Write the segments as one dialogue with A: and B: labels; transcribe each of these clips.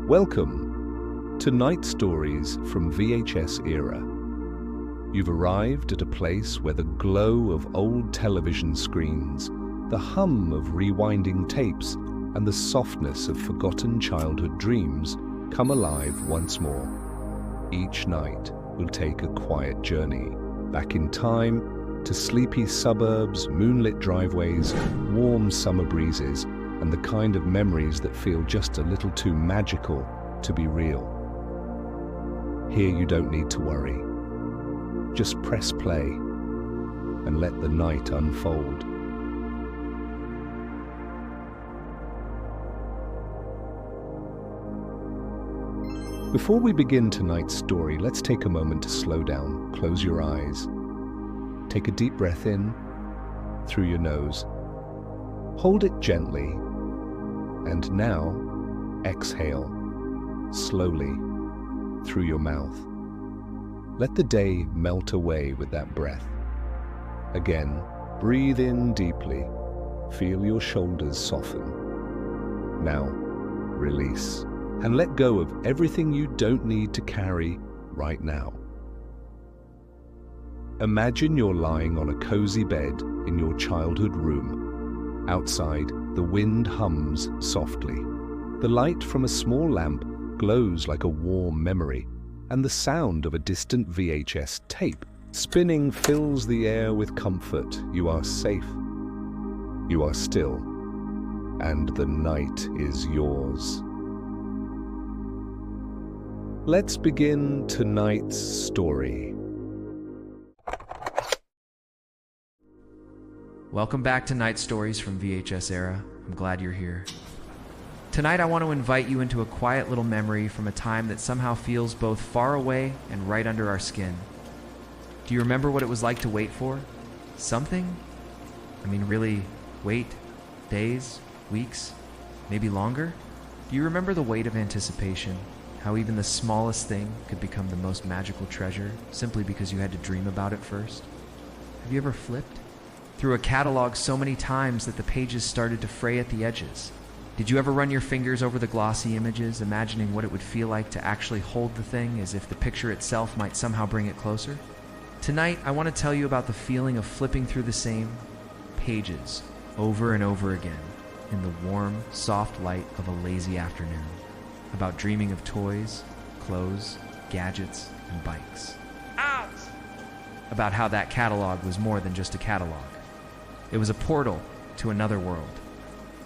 A: Welcome to Night Stories from VHS Era. You've arrived at a place where the glow of old television screens, the hum of rewinding tapes, and the softness of forgotten childhood dreams come alive once more. Each night will take a quiet journey back in time to sleepy suburbs, moonlit driveways, warm summer breezes, and the kind of memories that feel just a little too magical to be real. Here you don't need to worry. Just press play and let the night unfold. Before we begin tonight's story, let's take a moment to slow down. Close your eyes. Take a deep breath in through your nose. Hold it gently. And now, exhale slowly through your mouth. Let the day melt away with that breath. Again, breathe in deeply. Feel your shoulders soften. Now, release and let go of everything you don't need to carry right now. Imagine you're lying on a cozy bed in your childhood room. Outside, the wind hums softly. The light from a small lamp glows like a warm memory, and the sound of a distant VHS tape spinning fills the air with comfort. You are safe. You are still. And the night is yours. Let's begin tonight's story.
B: Welcome back to Night Stories from VHS Era. I'm glad you're here. Tonight I want to invite you into a quiet little memory from a time that somehow feels both far away and right under our skin. Do you remember what it was like to wait for something? Really, wait? Days? Weeks? Maybe longer? Do you remember the weight of anticipation? How even the smallest thing could become the most magical treasure simply because you had to dream about it first? Have you ever flipped through a catalog so many times that the pages started to fray at the edges? Did you ever run your fingers over the glossy images, imagining what it would feel like to actually hold the thing as if the picture itself might somehow bring it closer? Tonight, I want to tell you about the feeling of flipping through the same pages over and over again in the warm, soft light of a lazy afternoon. About dreaming of toys, clothes, gadgets, and bikes. Ouch! About how that catalog was more than just a catalog. It was a portal to another world.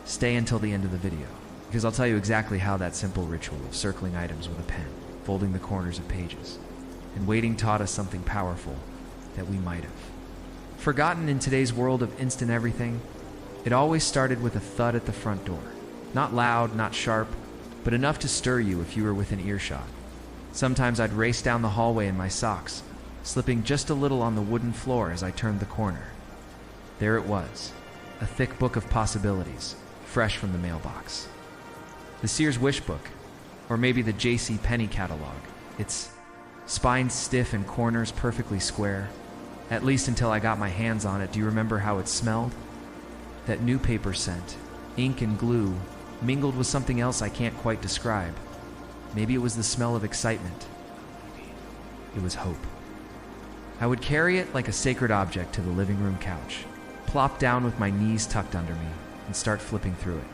B: Stay until the end of the video, because I'll tell you exactly how that simple ritual of circling items with a pen, folding the corners of pages, and waiting taught us something powerful that we might have forgotten in today's world of instant everything. It always started with a thud at the front door. Not loud, not sharp, but enough to stir you if you were within earshot. Sometimes I'd race down the hallway in my socks, slipping just a little on the wooden floor as I turned the corner. There it was, a thick book of possibilities, fresh from the mailbox. The Sears Wish Book, or maybe the J.C. Penney catalog. Its spine stiff and corners perfectly square, at least until I got my hands on it. Do you remember how it smelled? That new paper scent, ink and glue, mingled with something else I can't quite describe. Maybe it was the smell of excitement. It was hope. I would carry it like a sacred object to the living room couch, plop down with my knees tucked under me, and start flipping through it.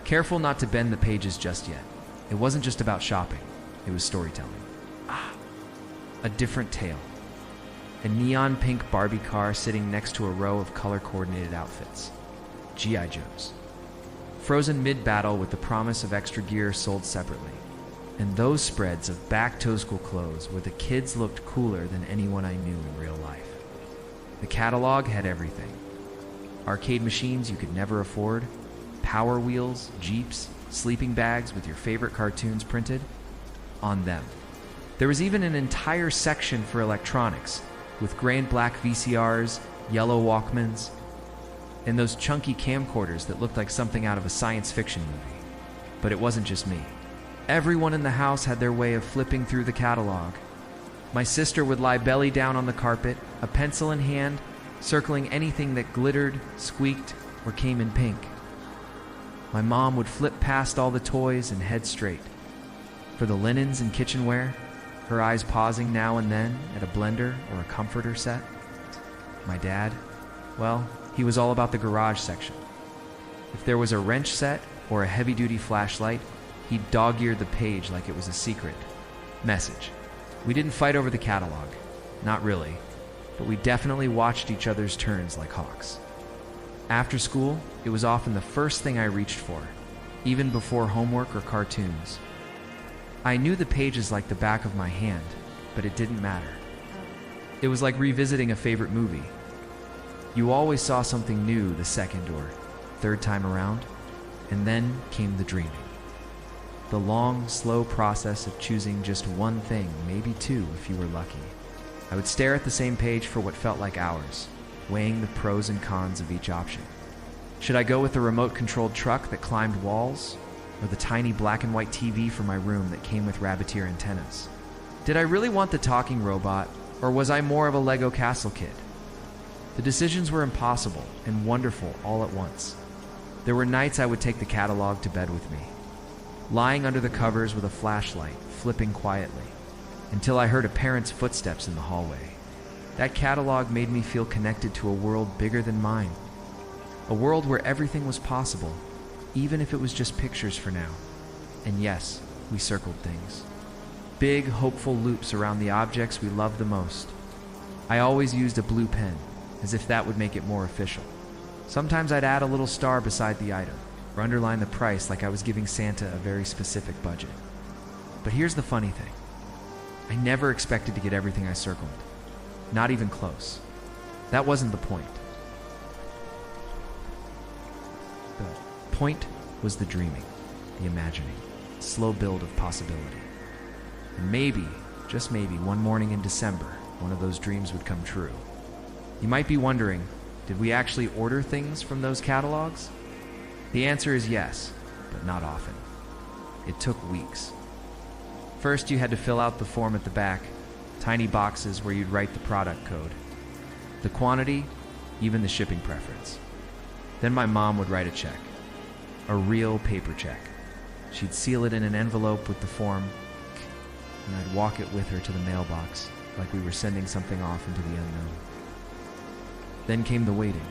B: Careful not to bend the pages just yet. It wasn't just about shopping, it was storytelling. A different tale. A neon pink Barbie car sitting next to a row of color-coordinated outfits. G.I. Joes. Frozen mid-battle with the promise of extra gear sold separately. And those spreads of back-toe school clothes where the kids looked cooler than anyone I knew in real life. The catalog had everything. Arcade machines you could never afford, Power Wheels, Jeeps, sleeping bags with your favorite cartoons printed on them. There was even an entire section for electronics, with gray and black VCRs, yellow Walkmans, and those chunky camcorders that looked like something out of a science fiction movie. But it wasn't just me. Everyone in the house had their way of flipping through the catalog. My sister would lie belly down on the carpet, a pencil in hand, circling anything that glittered, squeaked, or came in pink. My mom would flip past all the toys and head straight, For the linens and kitchenware, her eyes pausing now and then at a blender or a comforter set. My dad, well, he was all about the garage section. If there was a wrench set or a heavy-duty flashlight, he'd dog-eared the page like it was a secret message. We didn't fight over the catalog, not really, but we definitely watched each other's turns like hawks. After school, it was often the first thing I reached for, even before homework or cartoons. I knew the pages like the back of my hand, but it didn't matter. It was like revisiting a favorite movie. You always saw something new the second or third time around, and then came the dreaming. The long, slow process of choosing just one thing, maybe two if you were lucky. I would stare at the same page for what felt like hours, weighing the pros and cons of each option. Should I go with the remote-controlled truck that climbed walls, or the tiny black and white TV for my room that came with rabbit-ear antennas? Did I really want the talking robot, or was I more of a Lego castle kid? The decisions were impossible and wonderful all at once. There were nights I would take the catalog to bed with me, lying under the covers with a flashlight, flipping quietly, until I heard a parent's footsteps in the hallway. That catalog made me feel connected to a world bigger than mine, a world where everything was possible, even if it was just pictures for now. And yes, we circled things. Big, hopeful loops around the objects we loved the most. I always used a blue pen, as if that would make it more official. Sometimes I'd add a little star beside the item, or underline the price like I was giving Santa a very specific budget. But here's the funny thing. I never expected to get everything I circled. Not even close. That wasn't the point. The point was the dreaming, the imagining, slow build of possibility. And maybe, just maybe, one morning in December, one of those dreams would come true. You might be wondering, did we actually order things from those catalogs? The answer is yes, but not often. It took weeks. First, you had to fill out the form at the back, tiny boxes where you'd write the product code, the quantity, even the shipping preference. Then my mom would write a check, a real paper check. She'd seal it in an envelope with the form, and I'd walk it with her to the mailbox, like we were sending something off into the unknown. Then came the waiting.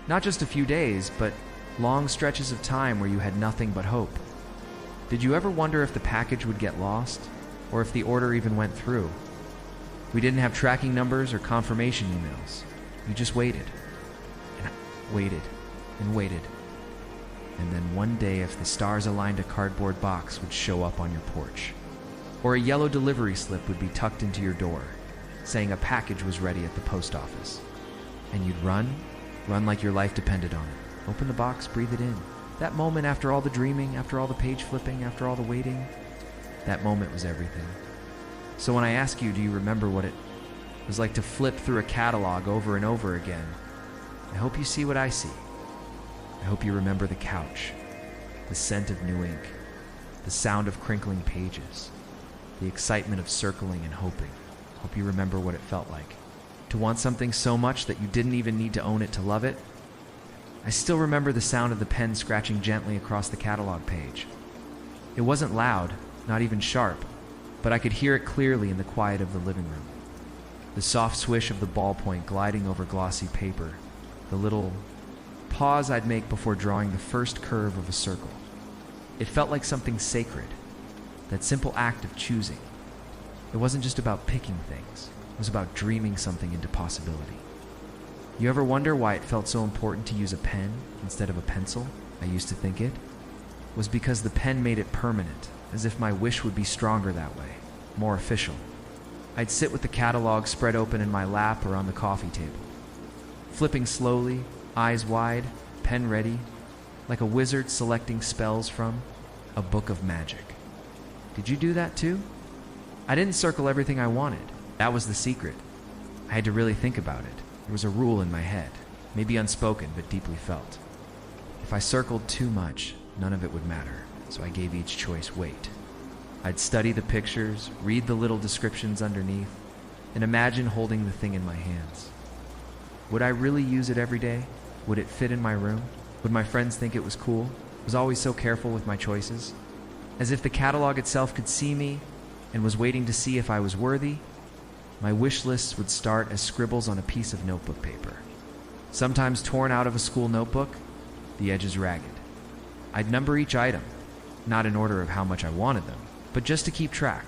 B: Not just a few days, but long stretches of time where you had nothing but hope. Did you ever wonder if the package would get lost, or if the order even went through? We didn't have tracking numbers or confirmation emails. You just waited, and waited, and waited. And then one day, if the stars aligned, a cardboard box would show up on your porch. Or a yellow delivery slip would be tucked into your door, saying a package was ready at the post office. And you'd run like your life depended on it. Open the box, breathe it in. That moment after all the dreaming, after all the page flipping, after all the waiting, that moment was everything. So when I ask you, do you remember what it was like to flip through a catalog over and over again, I hope you see what I see. I hope you remember the couch, the scent of new ink, the sound of crinkling pages, the excitement of circling and hoping. I hope you remember what it felt like to want something so much that you didn't even need to own it to love it. I still remember the sound of the pen scratching gently across the catalog page. It wasn't loud, not even sharp, but I could hear it clearly in the quiet of the living room. The soft swish of the ballpoint gliding over glossy paper, the little pause I'd make before drawing the first curve of a circle. It felt like something sacred, that simple act of choosing. It wasn't just about picking things, it was about dreaming something into possibility. You ever wonder why it felt so important to use a pen instead of a pencil? I used to think it was because the pen made it permanent, as if my wish would be stronger that way, more official. I'd sit with the catalog spread open in my lap or on the coffee table, flipping slowly, eyes wide, pen ready, like a wizard selecting spells from a book of magic. Did you do that too? I didn't circle everything I wanted. That was the secret. I had to really think about it. There was a rule in my head, maybe unspoken but deeply felt. If I circled too much, none of it would matter, so I gave each choice weight. I'd study the pictures, read the little descriptions underneath, and imagine holding the thing in my hands. Would I really use it every day? Would it fit in my room? Would my friends think it was cool? I was always so careful with my choices. As if the catalog itself could see me and was waiting to see if I was worthy, my wish lists would start as scribbles on a piece of notebook paper. Sometimes torn out of a school notebook, the edges ragged. I'd number each item, not in order of how much I wanted them, but just to keep track.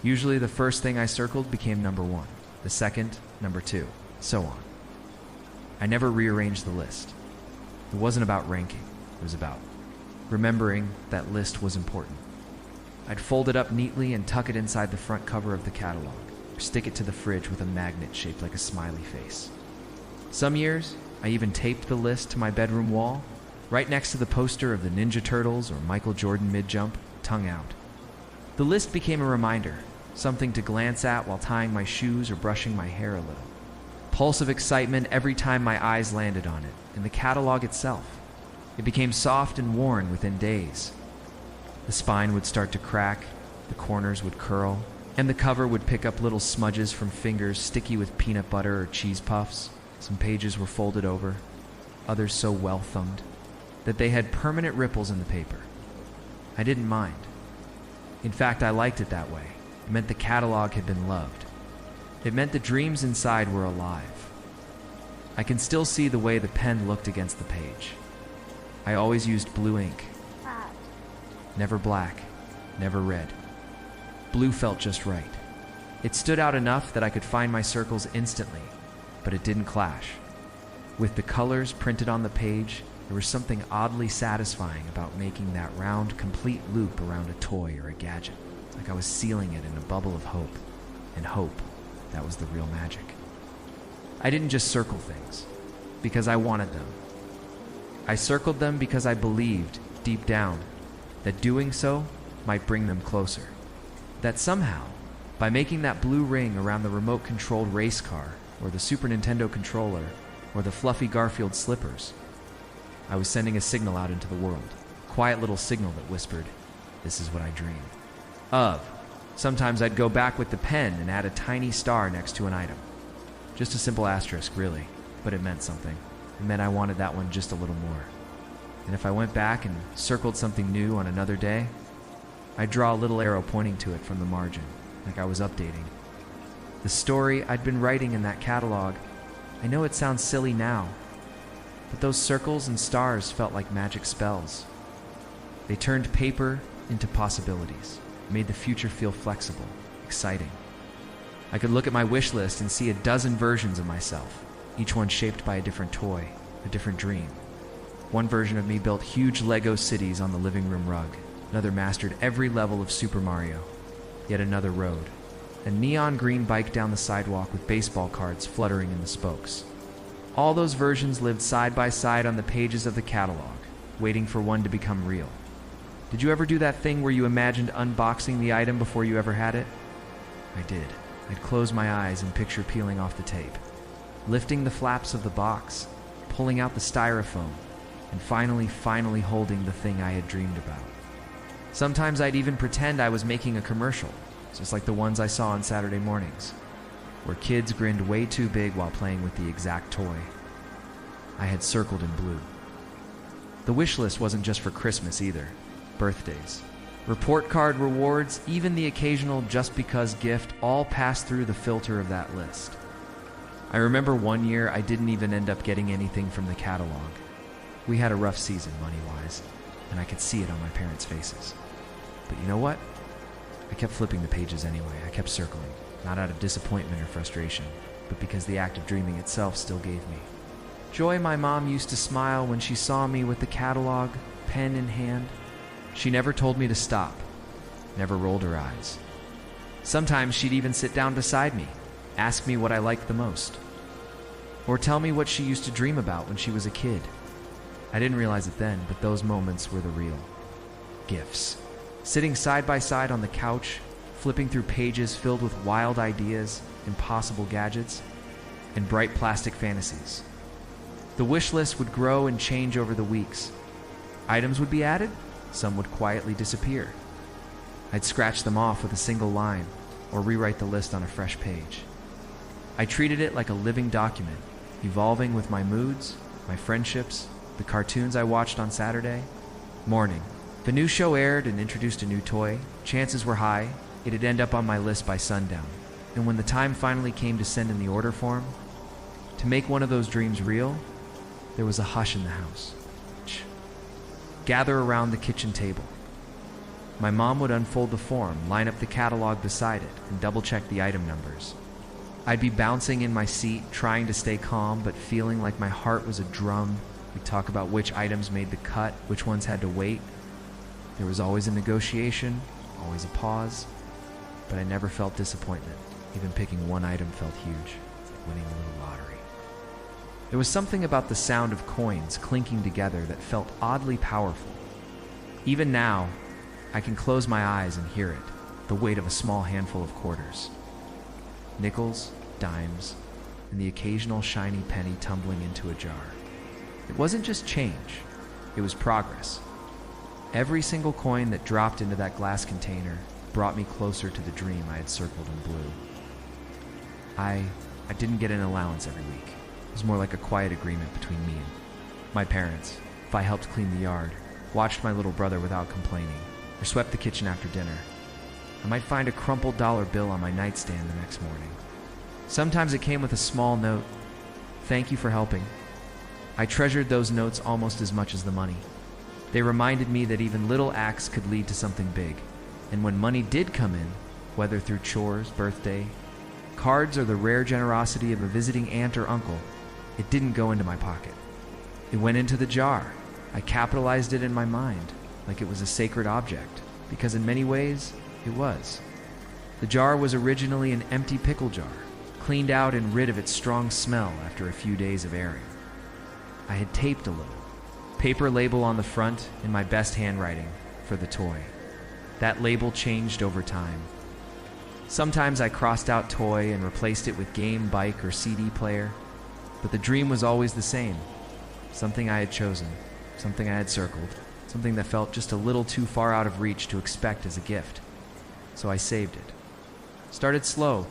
B: Usually the first thing I circled became number 1, the second, number 2, so on. I never rearranged the list. It wasn't about ranking, it was about remembering that list was important. I'd fold it up neatly and tuck it inside the front cover of the catalog, or stick it to the fridge with a magnet shaped like a smiley face. Some years, I even taped the list to my bedroom wall, right next to the poster of the Ninja Turtles or Michael Jordan mid-jump, tongue out. The list became a reminder, something to glance at while tying my shoes or brushing my hair a little. Pulse of excitement every time my eyes landed on it, and the catalog itself. It became soft and worn within days. The spine would start to crack, the corners would curl, and the cover would pick up little smudges from fingers sticky with peanut butter or cheese puffs. Some pages were folded over, others so well thumbed that they had permanent ripples in the paper. I didn't mind. In fact, I liked it that way. It meant the catalog had been loved. It meant the dreams inside were alive. I can still see the way the pen looked against the page. I always used blue ink. Never black, never red. Blue felt just right. It stood out enough that I could find my circles instantly, but it didn't clash. With the colors printed on the page, there was something oddly satisfying about making that round, complete loop around a toy or a gadget, like I was sealing it in a bubble of hope. And hope, that was the real magic. I didn't just circle things because I wanted them. I circled them because I believed, deep down, that doing so might bring them closer. That somehow, by making that blue ring around the remote-controlled race car, or the Super Nintendo controller, or the fluffy Garfield slippers, I was sending a signal out into the world. A quiet little signal that whispered, "This is what I dreamed of." Sometimes I'd go back with the pen and add a tiny star next to an item. Just a simple asterisk, really, but it meant something. It meant I wanted that one just a little more. And if I went back and circled something new on another day, I'd draw a little arrow pointing to it from the margin, like I was updating. The story I'd been writing in that catalog, I know it sounds silly now, but those circles and stars felt like magic spells. They turned paper into possibilities, made the future feel flexible, exciting. I could look at my wish list and see a dozen versions of myself, each one shaped by a different toy, a different dream. One version of me built huge Lego cities on the living room rug. Another mastered every level of Super Mario. Yet another rode a neon green bike down the sidewalk with baseball cards fluttering in the spokes. All those versions lived side by side on the pages of the catalog, waiting for one to become real. Did you ever do that thing where you imagined unboxing the item before you ever had it? I did. I'd close my eyes and picture peeling off the tape, lifting the flaps of the box, pulling out the styrofoam, and finally holding the thing I had dreamed about. Sometimes I'd even pretend I was making a commercial, just like the ones I saw on Saturday mornings, where kids grinned way too big while playing with the exact toy I had circled in blue. The wish list wasn't just for Christmas either. Birthdays, report card rewards, even the occasional just because gift all passed through the filter of that list. I remember one year I didn't even end up getting anything from the catalog. We had a rough season money-wise, and I could see it on my parents' faces. But you know what? I kept flipping the pages anyway. I kept circling, not out of disappointment or frustration, but because the act of dreaming itself still gave me joy. My mom used to smile when she saw me with the catalog, pen in hand. She never told me to stop, never rolled her eyes. Sometimes she'd even sit down beside me, ask me what I liked the most, or tell me what she used to dream about when she was a kid. I didn't realize it then, but those moments were the real gifts. Sitting side by side on the couch, flipping through pages filled with wild ideas, impossible gadgets, and bright plastic fantasies. The wish list would grow and change over the weeks. Items would be added, some would quietly disappear. I'd scratch them off with a single line, or rewrite the list on a fresh page. I treated it like a living document, evolving with my moods, my friendships, the cartoons I watched on Saturday morning, If a new show aired and introduced a new toy, chances were high it'd end up on my list by sundown. And when the time finally came to send in the order form, to make one of those dreams real, there was a hush in the house. Gather around the kitchen table. My mom would unfold the form, line up the catalog beside it, and double-check the item numbers. I'd be bouncing in my seat, trying to stay calm, but feeling like my heart was a drum. We'd talk about which items made the cut, which ones had to wait. There was always a negotiation, always a pause, but I never felt disappointment. Even picking one item felt huge, like winning a little lottery. There was something about the sound of coins clinking together that felt oddly powerful. Even now, I can close my eyes and hear it, the weight of a small handful of quarters. Nickels, dimes, and the occasional shiny penny tumbling into a jar. It wasn't just change, it was progress. Every single coin that dropped into that glass container brought me closer to the dream I had circled in blue. I didn't get an allowance every week. It was more like a quiet agreement between me and my parents. If I helped clean the yard, watched my little brother without complaining, or swept the kitchen after dinner, I might find a crumpled dollar bill on my nightstand the next morning. Sometimes it came with a small note, "Thank you for helping." I treasured those notes almost as much as the money. They reminded me that even little acts could lead to something big. And when money did come in, whether through chores, birthday, cards, or the rare generosity of a visiting aunt or uncle, it didn't go into my pocket. It went into the jar. I capitalized it in my mind, like it was a sacred object, because in many ways, it was. The jar was originally an empty pickle jar, cleaned out and rid of its strong smell after a few days of airing. I had taped a little, paper label on the front in my best handwriting for the toy. That label changed over time. Sometimes I crossed out toy and replaced it with game, bike, or CD player, but the dream was always the same. Something I had chosen, something I had circled, something that felt just a little too far out of reach to expect as a gift. So I saved it. Started slow,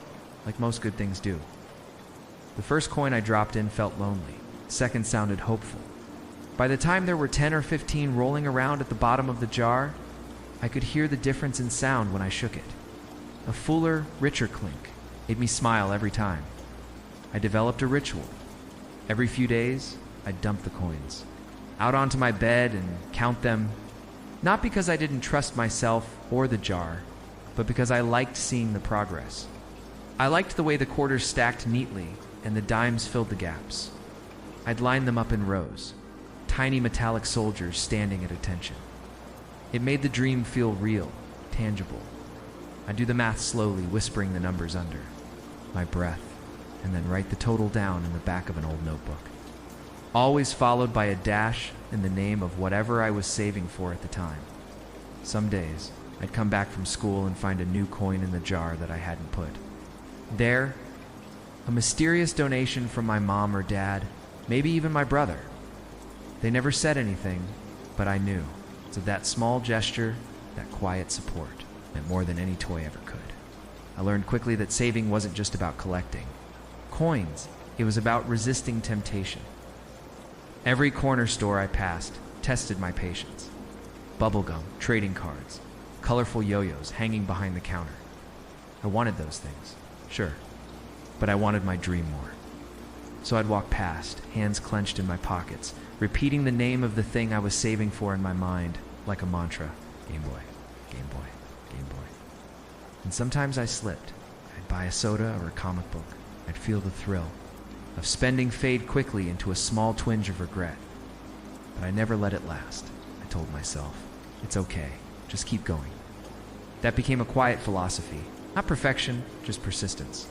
B: like most good things do. The first coin I dropped in felt lonely. The second sounded hopeful. By the time there were 10 or 15 rolling around at the bottom of the jar, I could hear the difference in sound when I shook it. A fuller, richer clink made me smile every time. I developed a ritual. Every few days, I'd dump the coins out onto my bed and count them, not because I didn't trust myself or the jar, but because I liked seeing the progress. I liked the way the quarters stacked neatly and the dimes filled the gaps. I'd line them up in rows, tiny metallic soldiers standing at attention. It made the dream feel real, tangible. I'd do the math slowly, whispering the numbers under my breath, and then write the total down in the back of an old notebook. Always followed by a dash in the name of whatever I was saving for at the time. Some days, I'd come back from school and find a new coin in the jar that I hadn't put. There, a mysterious donation from my mom or dad, maybe even my brother. They never said anything, but I knew. So that small gesture, that quiet support, meant more than any toy ever could. I learned quickly that saving wasn't just about collecting coins. It was about resisting temptation. Every corner store I passed tested my patience. Bubblegum, trading cards, colorful yo-yos hanging behind the counter. I wanted those things, sure, but I wanted my dream more. So I'd walk past, hands clenched in my pockets, repeating the name of the thing I was saving for in my mind, like a mantra. Game Boy, Game Boy, Game Boy. And sometimes I slipped. I'd buy a soda or a comic book. I'd feel the thrill of spending fade quickly into a small twinge of regret. But I never let it last. I told myself, it's okay, just keep going. That became a quiet philosophy. Not perfection, just persistence.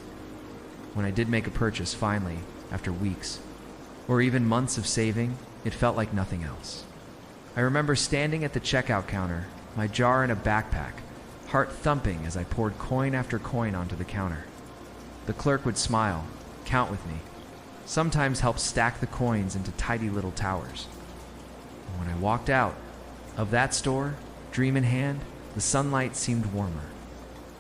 B: When I did make a purchase, finally, after weeks, or even months of saving, it felt like nothing else. I remember standing at the checkout counter, my jar in a backpack, heart thumping as I poured coin after coin onto the counter. The clerk would smile, count with me, sometimes help stack the coins into tidy little towers. And when I walked out of that store, dream in hand, the sunlight seemed warmer.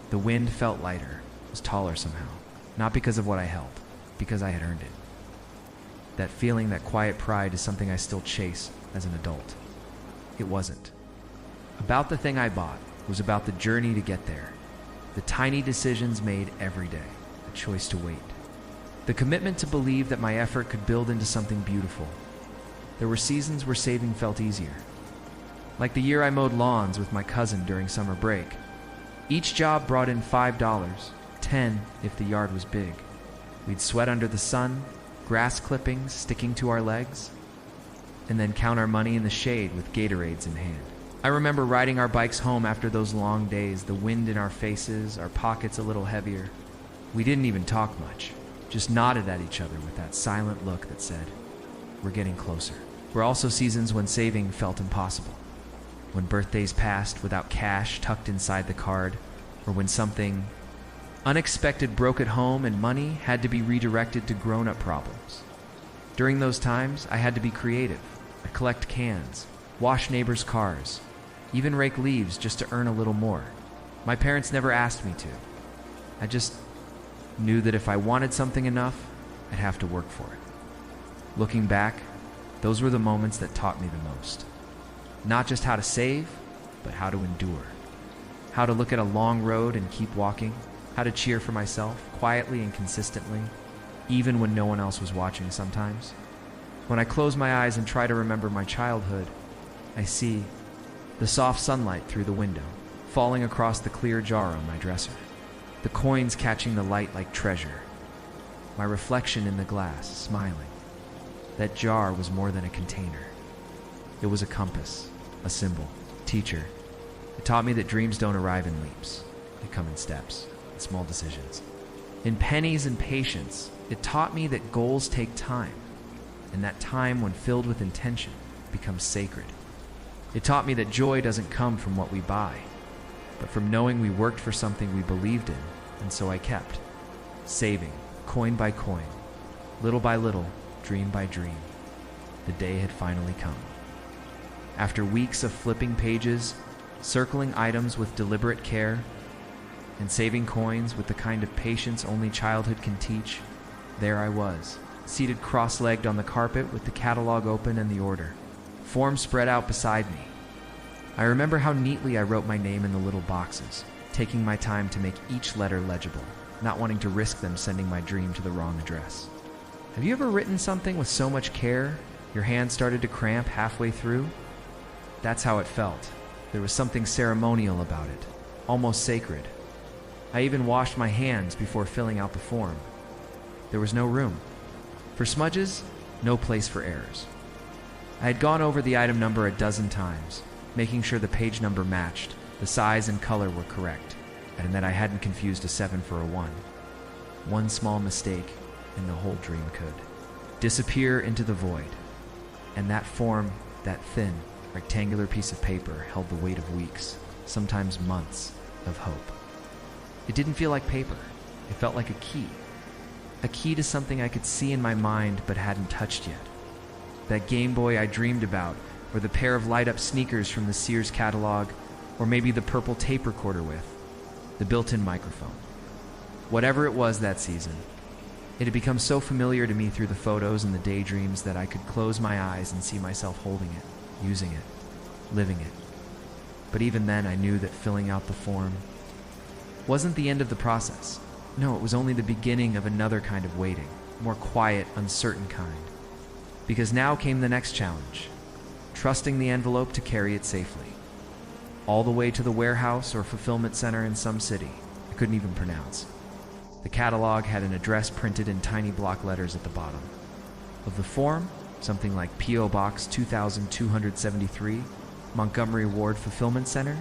B: The wind felt lighter, was taller somehow, not because of what I held, because I had earned it. That feeling, that quiet pride is something I still chase as an adult. It wasn't. About the thing I bought was about the journey to get there, the tiny decisions made every day, a choice to wait, the commitment to believe that my effort could build into something beautiful. There were seasons where saving felt easier, like the year I mowed lawns with my cousin during summer break. Each job brought in $5, $10 if the yard was big. We'd sweat under the sun, grass clippings sticking to our legs, and then count our money in the shade with Gatorades in hand. I remember riding our bikes home after those long days, the wind in our faces, our pockets a little heavier. We didn't even talk much, just nodded at each other with that silent look that said, "We're getting closer." There were also seasons when saving felt impossible, when birthdays passed without cash tucked inside the card, or when something unexpected broke at home and money had to be redirected to grown-up problems. During those times, I had to be creative. I'd collect cans, wash neighbors' cars, even rake leaves just to earn a little more. My parents never asked me to. I just knew that if I wanted something enough, I'd have to work for it. Looking back, those were the moments that taught me the most. Not just how to save, but how to endure. How to look at a long road and keep walking. How to cheer for myself, quietly and consistently, even when no one else was watching sometimes. When I close my eyes and try to remember my childhood, I see the soft sunlight through the window, falling across the clear jar on my dresser. The coins catching the light like treasure. My reflection in the glass, smiling. That jar was more than a container. It was a compass, a symbol, teacher. It taught me that dreams don't arrive in leaps. They come in steps, in small decisions. In pennies and patience, it taught me that goals take time, and that time, when filled with intention, becomes sacred. It taught me that joy doesn't come from what we buy, but from knowing we worked for something we believed in, and so I kept, saving, coin by coin, little by little, dream by dream. The day had finally come. After weeks of flipping pages, circling items with deliberate care, and saving coins with the kind of patience only childhood can teach, there I was, seated cross-legged on the carpet with the catalog open and the order, forms spread out beside me. I remember how neatly I wrote my name in the little boxes, taking my time to make each letter legible, not wanting to risk them sending my dream to the wrong address. Have you ever written something with so much care, your hand started to cramp halfway through? That's how it felt. There was something ceremonial about it, almost sacred. I even washed my hands before filling out the form. There was no room. For smudges, no place for errors. I had gone over the item number a dozen times, making sure the page number matched, the size and color were correct, and that I hadn't confused a 7 for a 1. One small mistake, and the whole dream could disappear into the void. And that form, that thin, rectangular piece of paper, held the weight of weeks, sometimes months, of hope. It didn't feel like paper. It felt like a key to something I could see in my mind but hadn't touched yet. That Game Boy I dreamed about, or the pair of light-up sneakers from the Sears catalog, or maybe the purple tape recorder with the built-in microphone. Whatever it was that season, it had become so familiar to me through the photos and the daydreams that I could close my eyes and see myself holding it, using it, living it. But even then, I knew that filling out the form wasn't the end of the process. No, it was only the beginning of another kind of waiting, more quiet, uncertain kind. Because now came the next challenge, trusting the envelope to carry it safely. All the way to the warehouse or fulfillment center in some city I couldn't even pronounce. The catalog had an address printed in tiny block letters at the bottom. Of the form, something like P.O. Box 2273, Montgomery Ward Fulfillment Center,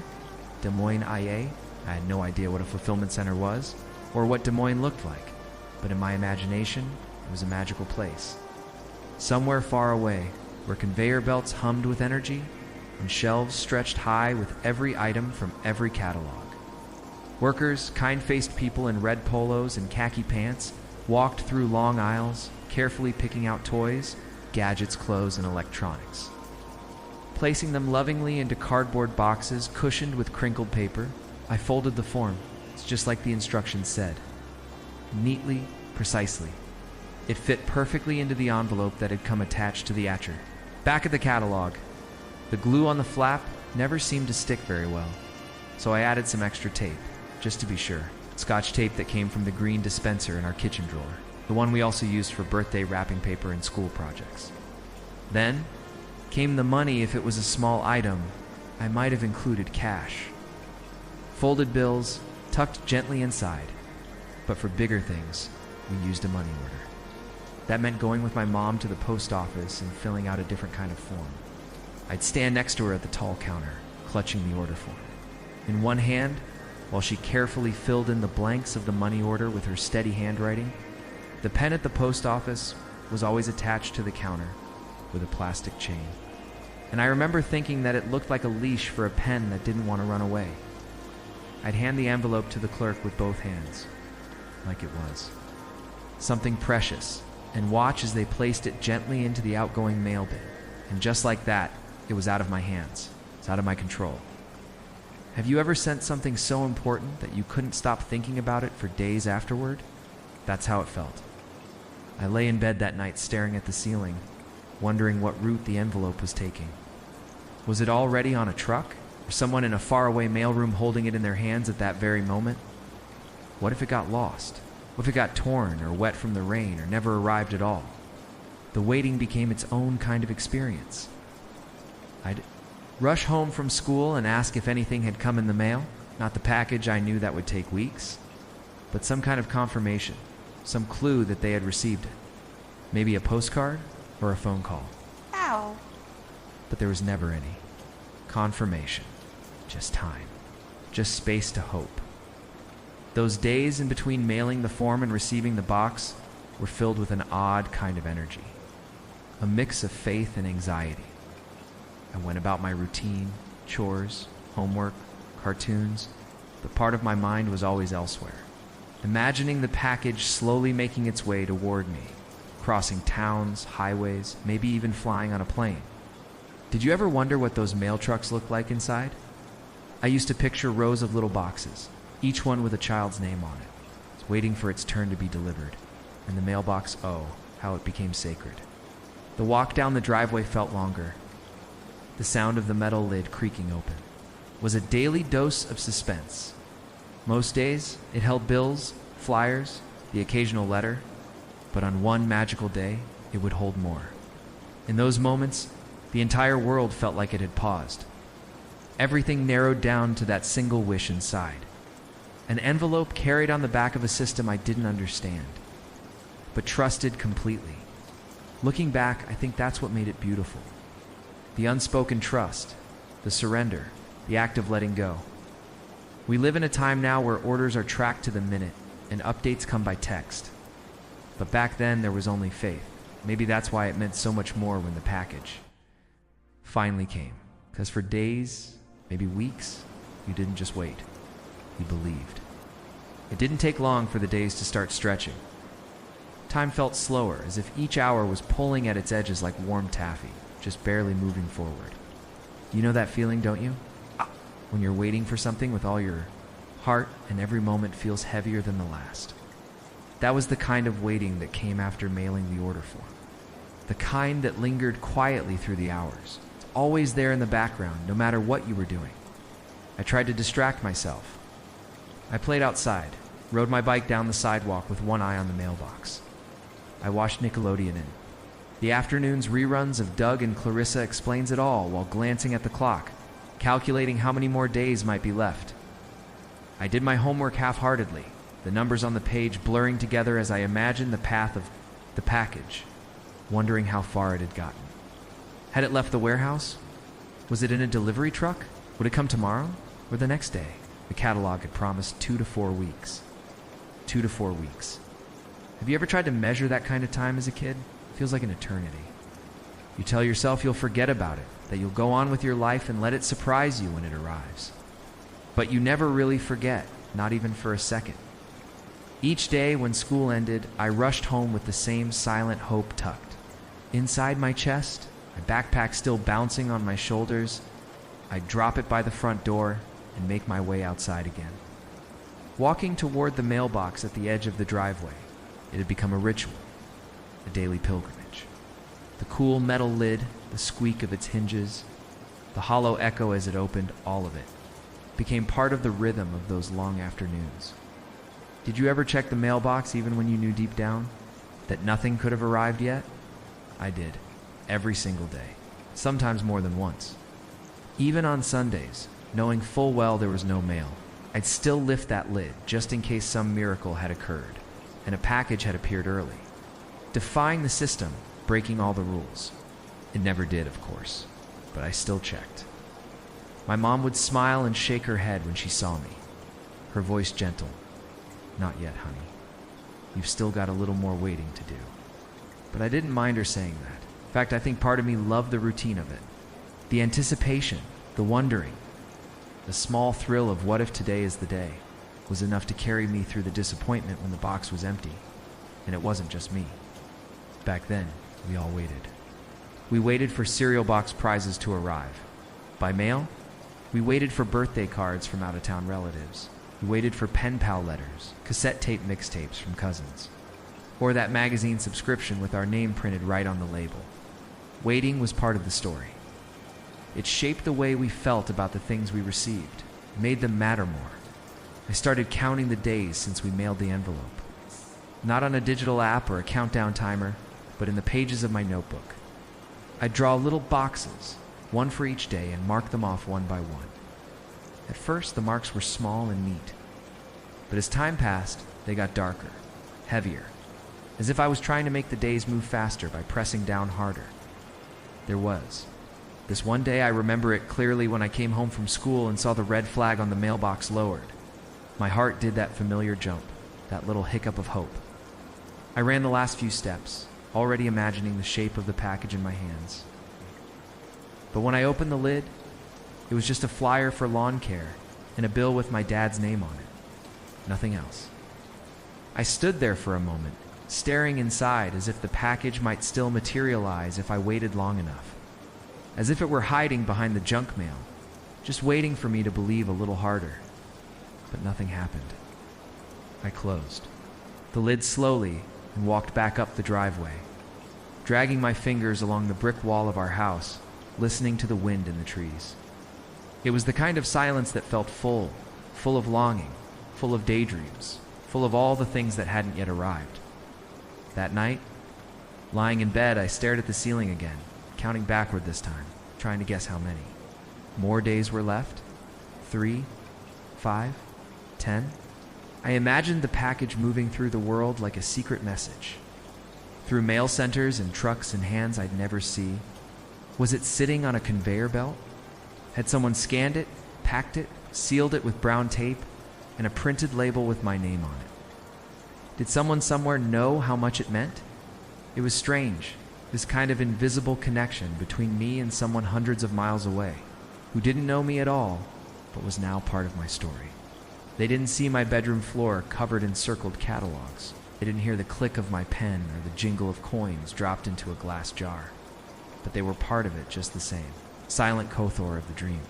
B: Des Moines, IA. I had no idea what a fulfillment center was, or what Des Moines looked like, but in my imagination, it was a magical place. Somewhere far away, where conveyor belts hummed with energy, and shelves stretched high with every item from every catalog. Workers, kind-faced people in red polos and khaki pants, walked through long aisles, carefully picking out toys, gadgets, clothes, and electronics. Placing them lovingly into cardboard boxes cushioned with crinkled paper, I folded the form. It's just like the instructions said. Neatly, precisely. It fit perfectly into the envelope that had come attached to the etcher. Back at the catalog, the glue on the flap never seemed to stick very well, so I added some extra tape, just to be sure. Scotch tape that came from the green dispenser in our kitchen drawer, the one we also used for birthday wrapping paper and school projects. Then came the money. If it was a small item, I might have included cash. Folded bills tucked gently inside, but for bigger things, we used a money order. That meant going with my mom to the post office and filling out a different kind of form. I'd stand next to her at the tall counter, clutching the order form. In one hand, while she carefully filled in the blanks of the money order with her steady handwriting, the pen at the post office was always attached to the counter with a plastic chain. And I remember thinking that it looked like a leash for a pen that didn't want to run away. I'd hand the envelope to the clerk with both hands, like it was something precious, and watch as they placed it gently into the outgoing mail bin. And just like that, it was out of my hands. It's out of my control. Have you ever sent something so important that you couldn't stop thinking about it for days afterward? That's how it felt. I lay in bed that night staring at the ceiling, wondering what route the envelope was taking. Was it already on a truck? Or someone in a faraway mailroom holding it in their hands at that very moment? What if it got lost? What if it got torn or wet from the rain or never arrived at all? The waiting became its own kind of experience. I'd rush home from school and ask if anything had come in the mail. Not the package I knew that would take weeks, but some kind of confirmation, some clue that they had received it. Maybe a postcard or a phone call.
C: Ow.
B: But there was never any confirmation, just time, just space to hope. Those days in between mailing the form and receiving the box were filled with an odd kind of energy, a mix of faith and anxiety. I went about my routine, chores, homework, cartoons, but part of my mind was always elsewhere, imagining the package slowly making its way toward me, crossing towns, highways, maybe even flying on a plane. Did you ever wonder what those mail trucks looked like inside? I used to picture rows of little boxes, each one with a child's name on it. It's waiting for its turn to be delivered. And the mailbox, oh, how it became sacred. The walk down the driveway felt longer. The sound of the metal lid creaking open was a daily dose of suspense. Most days, it held bills, flyers, the occasional letter, but on one magical day, it would hold more. In those moments, the entire world felt like it had paused. Everything narrowed down to that single wish inside. An envelope carried on the back of a system I didn't understand, but trusted completely. Looking back, I think that's what made it beautiful. The unspoken trust, the surrender, the act of letting go. We live in a time now where orders are tracked to the minute and updates come by text. But back then, there was only faith. Maybe that's why it meant so much more when the package finally came. Because for days, maybe weeks, you didn't just wait. You believed. It didn't take long for the days to start stretching. Time felt slower, as if each hour was pulling at its edges like warm taffy, just barely moving forward. You know that feeling, don't you? When you're waiting for something with all your heart and every moment feels heavier than the last. That was the kind of waiting that came after mailing the order form. The kind that lingered quietly through the hours. It's always there in the background, no matter what you were doing. I tried to distract myself. I played outside, rode my bike down the sidewalk with one eye on the mailbox. I watched Nickelodeon in. The afternoon's reruns of Doug and Clarissa Explains It All while glancing at the clock, calculating how many more days might be left. I did my homework half-heartedly, the numbers on the page blurring together as I imagined the path of the package, wondering how far it had gotten. Had it left the warehouse? Was it in a delivery truck? Would it come tomorrow or the next day? The catalog had promised 2 to 4 weeks. 2 to 4 weeks. Have you ever tried to measure that kind of time as a kid? It feels like an eternity. You tell yourself you'll forget about it, that you'll go on with your life and let it surprise you when it arrives. But you never really forget, not even for a second. Each day when school ended, I rushed home with the same silent hope tucked. Inside my chest, my backpack still bouncing on my shoulders, I'd drop it by the front door and make my way outside again. Walking toward the mailbox at the edge of the driveway, it had become a ritual, a daily pilgrimage. The cool metal lid, the squeak of its hinges, The hollow echo as it opened, all of it, became part of the rhythm of those long afternoons. Did you ever check the mailbox even when you knew deep down that nothing could have arrived yet? I did, every single day, sometimes more than once. Even on Sundays, knowing full well there was no mail, I'd still lift that lid just in case some miracle had occurred and a package had appeared early, defying the system, breaking all the rules. It never did, of course, but I still checked. My mom would smile and shake her head when she saw me, her voice gentle. "Not yet, honey. You've still got a little more waiting to do." But I didn't mind her saying that. In fact, I think part of me loved the routine of it. The anticipation, the wondering, the small thrill of what if today is the day was enough to carry me through the disappointment when the box was empty. And it wasn't just me. Back then, we all waited. We waited for cereal box prizes to arrive. By mail, we waited for birthday cards from out-of-town relatives. We waited for pen pal letters, cassette tape mixtapes from cousins, or that magazine subscription with our name printed right on the label. Waiting was part of the story. It shaped the way we felt about the things we received, made them matter more. I started counting the days since we mailed the envelope. Not on a digital app or a countdown timer, but in the pages of my notebook. I'd draw little boxes, one for each day, and mark them off one by one. At first, the marks were small and neat. But as time passed, they got darker, heavier, as if I was trying to make the days move faster by pressing down harder. There was. This one day, I remember it clearly when I came home from school and saw the red flag on the mailbox lowered. My heart did that familiar jump, that little hiccup of hope. I ran the last few steps, already imagining the shape of the package in my hands. But when I opened the lid, it was just a flyer for lawn care and a bill with my dad's name on it. Nothing else. I stood there for a moment, staring inside as if the package might still materialize if I waited long enough. As if it were hiding behind the junk mail, just waiting for me to believe a little harder. But nothing happened. I closed the lid slowly and walked back up the driveway, dragging my fingers along the brick wall of our house, listening to the wind in the trees. It was the kind of silence that felt full of longing, full of daydreams, full of all the things that hadn't yet arrived. That night, lying in bed, I stared at the ceiling again, counting backward this time, trying to guess how many. More days were left? 3, 5, 10? I imagined the package moving through the world like a secret message. Through mail centers and trucks and hands I'd never see. Was it sitting on a conveyor belt? Had someone scanned it, packed it, sealed it with brown tape, and a printed label with my name on it? Did someone somewhere know how much it meant? It was strange, this kind of invisible connection between me and someone hundreds of miles away, who didn't know me at all, but was now part of my story. They didn't see my bedroom floor covered in circled catalogs. They didn't hear the click of my pen or the jingle of coins dropped into a glass jar. But they were part of it just the same, silent co-author of the dream.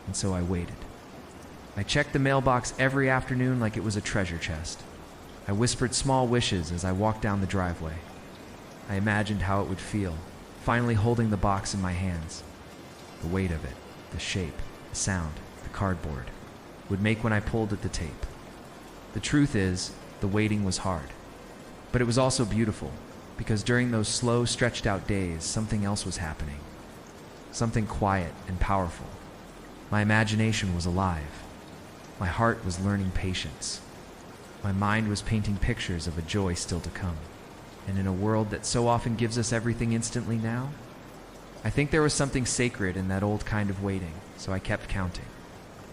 B: And so I waited. I checked the mailbox every afternoon like it was a treasure chest. I whispered small wishes as I walked down the driveway. I imagined how it would feel, finally holding the box in my hands. The weight of it, the shape, the sound, the cardboard, would make when I pulled at the tape. The truth is, the waiting was hard. But it was also beautiful, because during those slow, stretched-out days, something else was happening. Something quiet and powerful. My imagination was alive. My heart was learning patience. My mind was painting pictures of a joy still to come. And in a world that so often gives us everything instantly now, I think there was something sacred in that old kind of waiting, so I kept counting.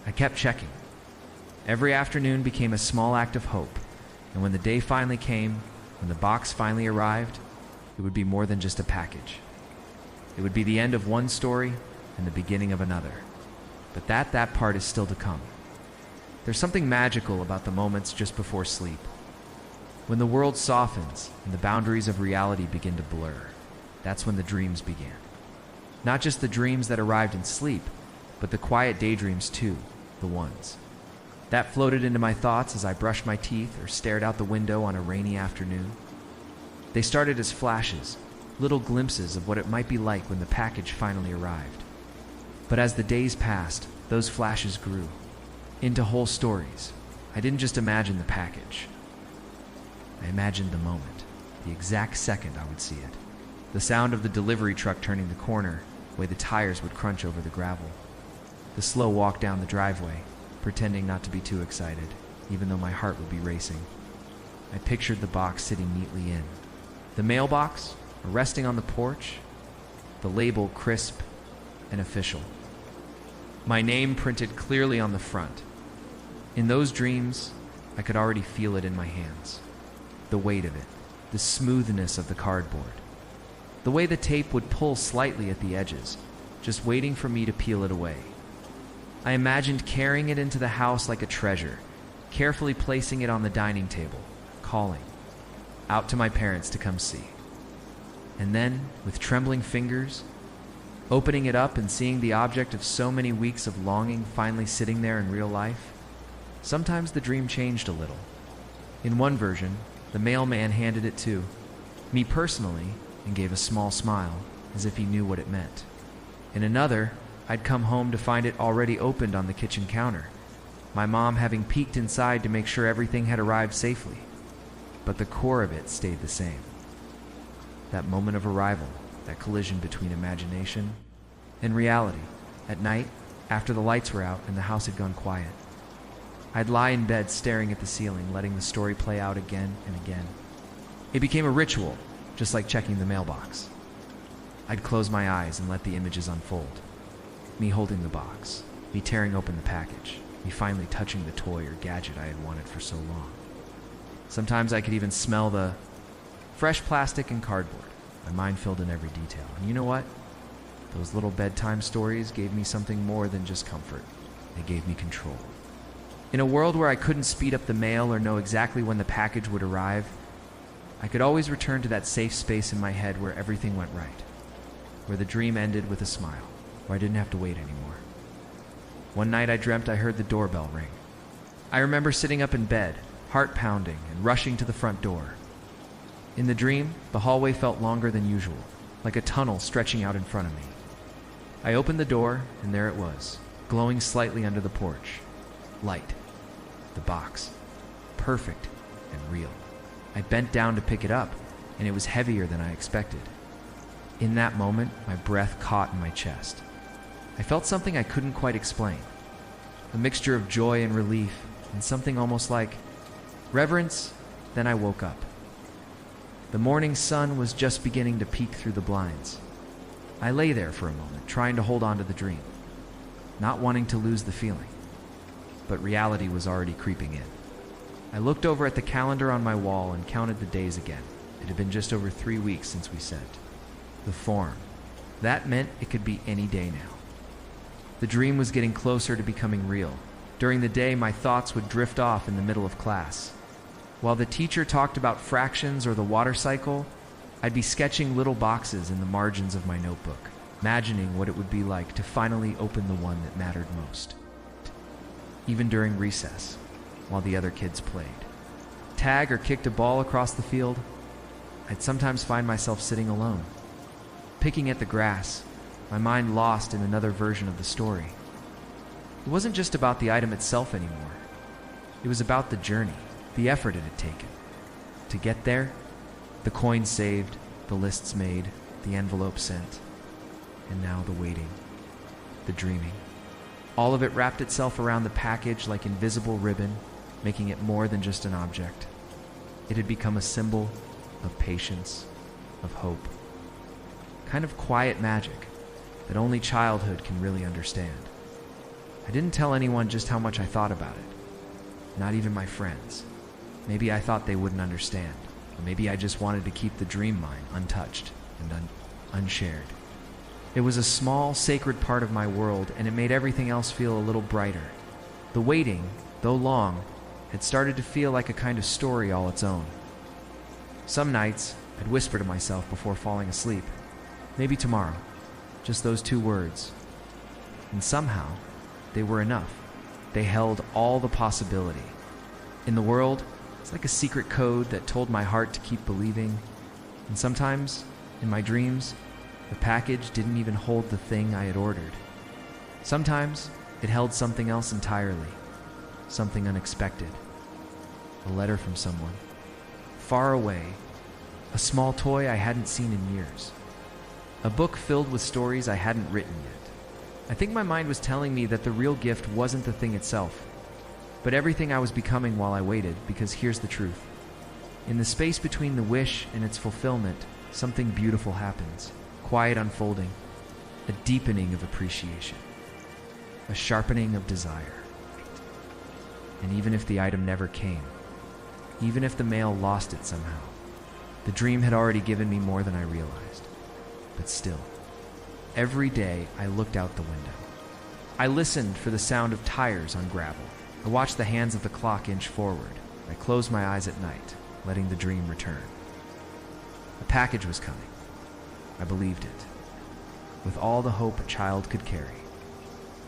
B: I kept checking. Every afternoon became a small act of hope, and when the day finally came, when the box finally arrived, it would be more than just a package. It would be the end of one story and the beginning of another. But that part is still to come. There's something magical about the moments just before sleep. When the world softens and the boundaries of reality begin to blur, that's when the dreams began. Not just the dreams that arrived in sleep, but the quiet daydreams too, the ones that floated into my thoughts as I brushed my teeth or stared out the window on a rainy afternoon. They started as flashes, little glimpses of what it might be like when the package finally arrived. But as the days passed, those flashes grew into whole stories. I didn't just imagine the package. I imagined the moment, the exact second I would see it. The sound of the delivery truck turning the corner, the way the tires would crunch over the gravel. The slow walk down the driveway, pretending not to be too excited, even though my heart would be racing. I pictured the box sitting neatly in. The mailbox, resting on the porch, the label crisp and official. My name printed clearly on the front. In those dreams, I could already feel it in my hands. The weight of it, the smoothness of the cardboard, the way the tape would pull slightly at the edges, just waiting for me to peel it away. I imagined carrying it into the house like a treasure, carefully placing it on the dining table, calling out to my parents to come see. And then, with trembling fingers, opening it up and seeing the object of so many weeks of longing finally sitting there in real life. Sometimes the dream changed a little. In one version, the mailman handed it to me personally and gave a small smile, as if he knew what it meant. In another, I'd come home to find it already opened on the kitchen counter, my mom having peeked inside to make sure everything had arrived safely. But the core of it stayed the same. That moment of arrival, that collision between imagination and reality. At night, after the lights were out and the house had gone quiet, I'd lie in bed staring at the ceiling, letting the story play out again and again. It became a ritual, just like checking the mailbox. I'd close my eyes and let the images unfold. Me holding the box, me tearing open the package, me finally touching the toy or gadget I had wanted for so long. Sometimes I could even smell the fresh plastic and cardboard. My mind filled in every detail. And you know what? Those little bedtime stories gave me something more than just comfort. They gave me control. In a world where I couldn't speed up the mail or know exactly when the package would arrive, I could always return to that safe space in my head where everything went right, where the dream ended with a smile, where I didn't have to wait anymore. One night I dreamt I heard the doorbell ring. I remember sitting up in bed, heart pounding, and rushing to the front door. In the dream, the hallway felt longer than usual, like a tunnel stretching out in front of me. I opened the door, and there it was, glowing slightly under the porch. Light. The box. Perfect and real. I bent down to pick it up, and it was heavier than I expected. In that moment, my breath caught in my chest. I felt something I couldn't quite explain. A mixture of joy and relief, and something almost like reverence. Then I woke up. The morning sun was just beginning to peek through the blinds. I lay there for a moment, trying to hold on to the dream, not wanting to lose the feeling. But reality was already creeping in. I looked over at the calendar on my wall and counted the days again. It had been just over 3 weeks since we sent. The form. That meant it could be any day now. The dream was getting closer to becoming real. During the day, my thoughts would drift off in the middle of class. While the teacher talked about fractions or the water cycle, I'd be sketching little boxes in the margins of my notebook, imagining what it would be like to finally open the one that mattered most. Even during recess, while the other kids played, tag or kicked a ball across the field, I'd sometimes find myself sitting alone, picking at the grass, my mind lost in another version of the story. It wasn't just about the item itself anymore. It was about the journey, the effort it had taken. To get there, the coins saved, the lists made, the envelope sent, and now the waiting, the dreaming. All of it wrapped itself around the package like invisible ribbon, making it more than just an object. It had become a symbol of patience, of hope. Kind of quiet magic that only childhood can really understand. I didn't tell anyone just how much I thought about it. Not even my friends. Maybe I thought they wouldn't understand. Or maybe I just wanted to keep the dream mine untouched and unshared. It was a small, sacred part of my world, and it made everything else feel a little brighter. The waiting, though long, had started to feel like a kind of story all its own. Some nights, I'd whisper to myself before falling asleep, maybe tomorrow, just those 2 words. And somehow, they were enough. They held all the possibility. In the world, it's like a secret code that told my heart to keep believing. And sometimes, in my dreams, the package didn't even hold the thing I had ordered. Sometimes it held something else entirely, something unexpected. A letter from someone, far away, a small toy I hadn't seen in years. A book filled with stories I hadn't written yet. I think my mind was telling me that the real gift wasn't the thing itself, but everything I was becoming while I waited, because here's the truth. In the space between the wish and its fulfillment, something beautiful happens. Quiet unfolding, a deepening of appreciation, a sharpening of desire. And even if the item never came, even if the mail lost it somehow, the dream had already given me more than I realized. But still, every day I looked out the window. I listened for the sound of tires on gravel. I watched the hands of the clock inch forward. I closed my eyes at night, letting the dream return. A package was coming. I believed it. With all the hope a child could carry.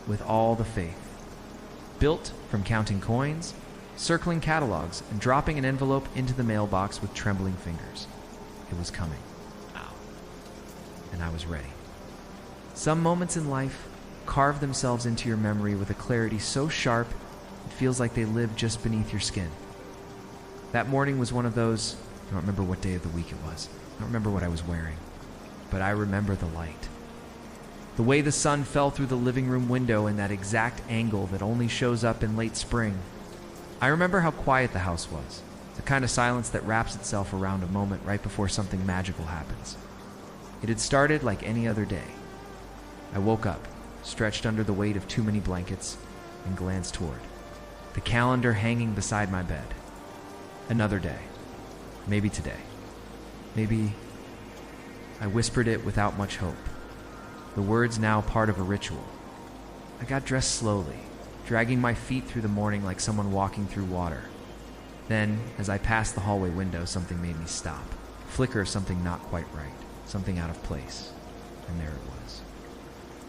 B: With all the faith. Built from counting coins, circling catalogs, and dropping an envelope into the mailbox with trembling fingers. It was coming. And I was ready. Some moments in life carve themselves into your memory with a clarity so sharp it feels like they live just beneath your skin. That morning was one of those. I don't remember what day of the week it was. I don't remember what I was wearing. But I remember the light. The way the sun fell through the living room window in that exact angle that only shows up in late spring. I remember how quiet the house was. The kind of silence that wraps itself around a moment right before something magical happens. It had started like any other day. I woke up, stretched under the weight of too many blankets, and glanced toward the calendar hanging beside my bed. Another day. Maybe today. Maybe. I whispered it without much hope. The words now part of a ritual. I got dressed slowly, dragging my feet through the morning like someone walking through water. Then, as I passed the hallway window, something made me stop. A flicker of something not quite right, something out of place. And there it was,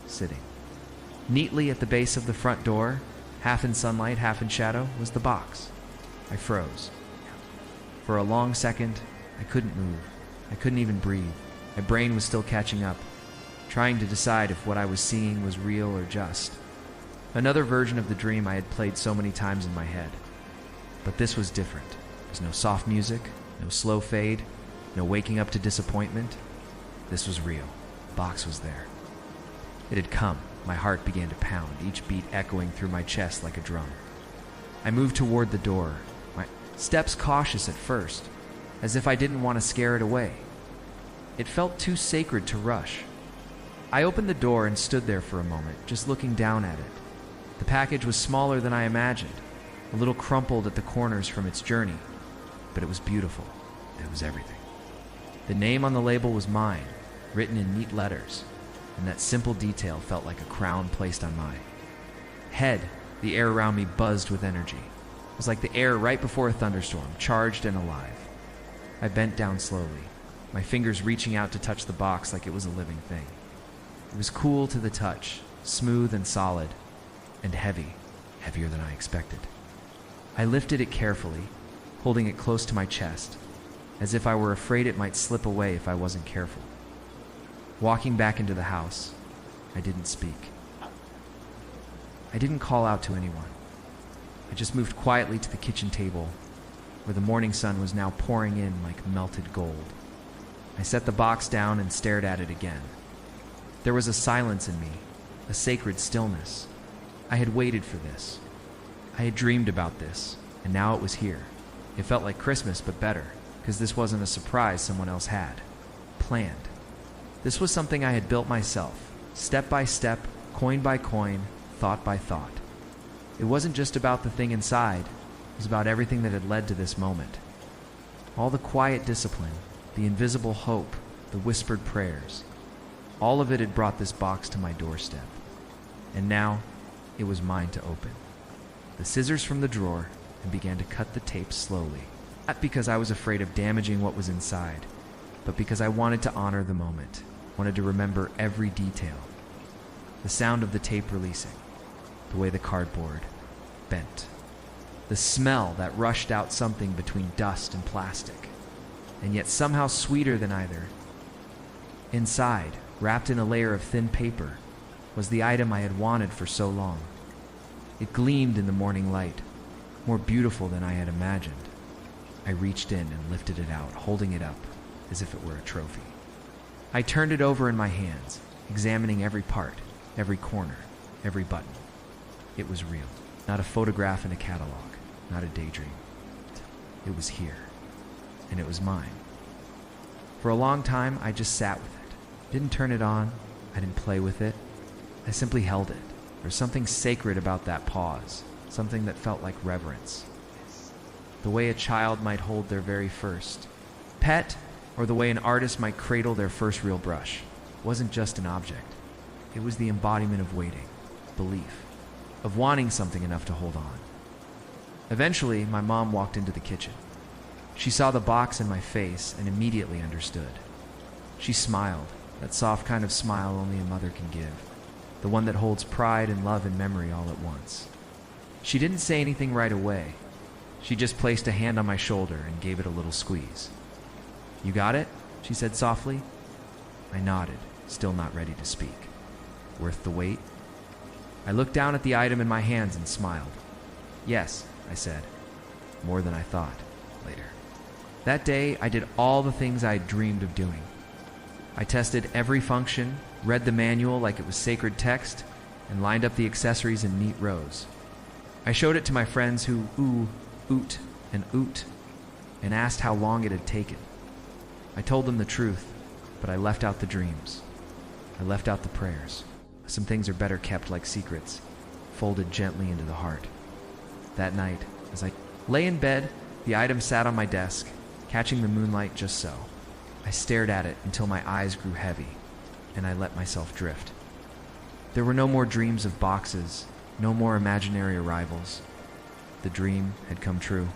B: sitting. Neatly at the base of the front door, half in sunlight, half in shadow, was the box. I froze. For a long second, I couldn't move. I couldn't even breathe. My brain was still catching up, trying to decide if what I was seeing was real or just. Another version of the dream I had played so many times in my head. But this was different. There was no soft music, no slow fade, no waking up to disappointment. This was real. The box was there. It had come. My heart began to pound, each beat echoing through my chest like a drum. I moved toward the door, my steps cautious at first, as if I didn't want to scare it away. It felt too sacred to rush. I opened the door and stood there for a moment, just looking down at it. The package was smaller than I imagined, a little crumpled at the corners from its journey, but it was beautiful. It was everything. The name on the label was mine, written in neat letters, and that simple detail felt like a crown placed on my head. The air around me buzzed with energy. It was like the air right before a thunderstorm, charged and alive. I bent down slowly, my fingers reaching out to touch the box like it was a living thing. It was cool to the touch, smooth and solid, and heavy, heavier than I expected. I lifted it carefully, holding it close to my chest, as if I were afraid it might slip away if I wasn't careful. Walking back into the house, I didn't speak. I didn't call out to anyone. I just moved quietly to the kitchen table, where the morning sun was now pouring in like melted gold. I set the box down and stared at it again. There was a silence in me, a sacred stillness. I had waited for this. I had dreamed about this, and now it was here. It felt like Christmas, but better, because this wasn't a surprise someone else had. Planned. This was something I had built myself, step by step, coin by coin, thought by thought. It wasn't just about the thing inside. It was about everything that had led to this moment. All the quiet discipline, the invisible hope, the whispered prayers. All of it had brought this box to my doorstep. And now, it was mine to open. The scissors from the drawer, and began to cut the tape slowly. Not because I was afraid of damaging what was inside, but because I wanted to honor the moment, wanted to remember every detail. The sound of the tape releasing, the way the cardboard bent, the smell that rushed out something between dust and plastic, and yet somehow sweeter than either. Inside, wrapped in a layer of thin paper, was the item I had wanted for so long. It gleamed in the morning light, more beautiful than I had imagined. I reached in and lifted it out, holding it up as if it were a trophy. I turned it over in my hands, examining every part, every corner, every button. It was real, not a photograph in a catalog, not a daydream. It was here, and it was mine. For a long time, I just sat with it. Didn't turn it on, I didn't play with it. I simply held it. There was something sacred about that pause, something that felt like reverence. The way a child might hold their very first pet, or the way an artist might cradle their first real brush. It wasn't just an object. It was the embodiment of waiting, belief, of wanting something enough to hold on. Eventually, my mom walked into the kitchen. She saw the box in my face and immediately understood. She smiled, that soft kind of smile only a mother can give, the one that holds pride and love and memory all at once. She didn't say anything right away. She just placed a hand on my shoulder and gave it a little squeeze. "You got it?" she said softly. I nodded, still not ready to speak. "Worth the wait?" I looked down at the item in my hands and smiled. "Yes," I said. "More than I thought." Later. That day, I did all the things I had dreamed of doing. I tested every function, read the manual like it was sacred text, and lined up the accessories in neat rows. I showed it to my friends who oot, and asked how long it had taken. I told them the truth, but I left out the dreams. I left out the prayers. Some things are better kept like secrets, folded gently into the heart. That night, as I lay in bed, the item sat on my desk, catching the moonlight just so. I stared at it until my eyes grew heavy, and I let myself drift. There were no more dreams of boxes, no more imaginary arrivals. The dream had come true.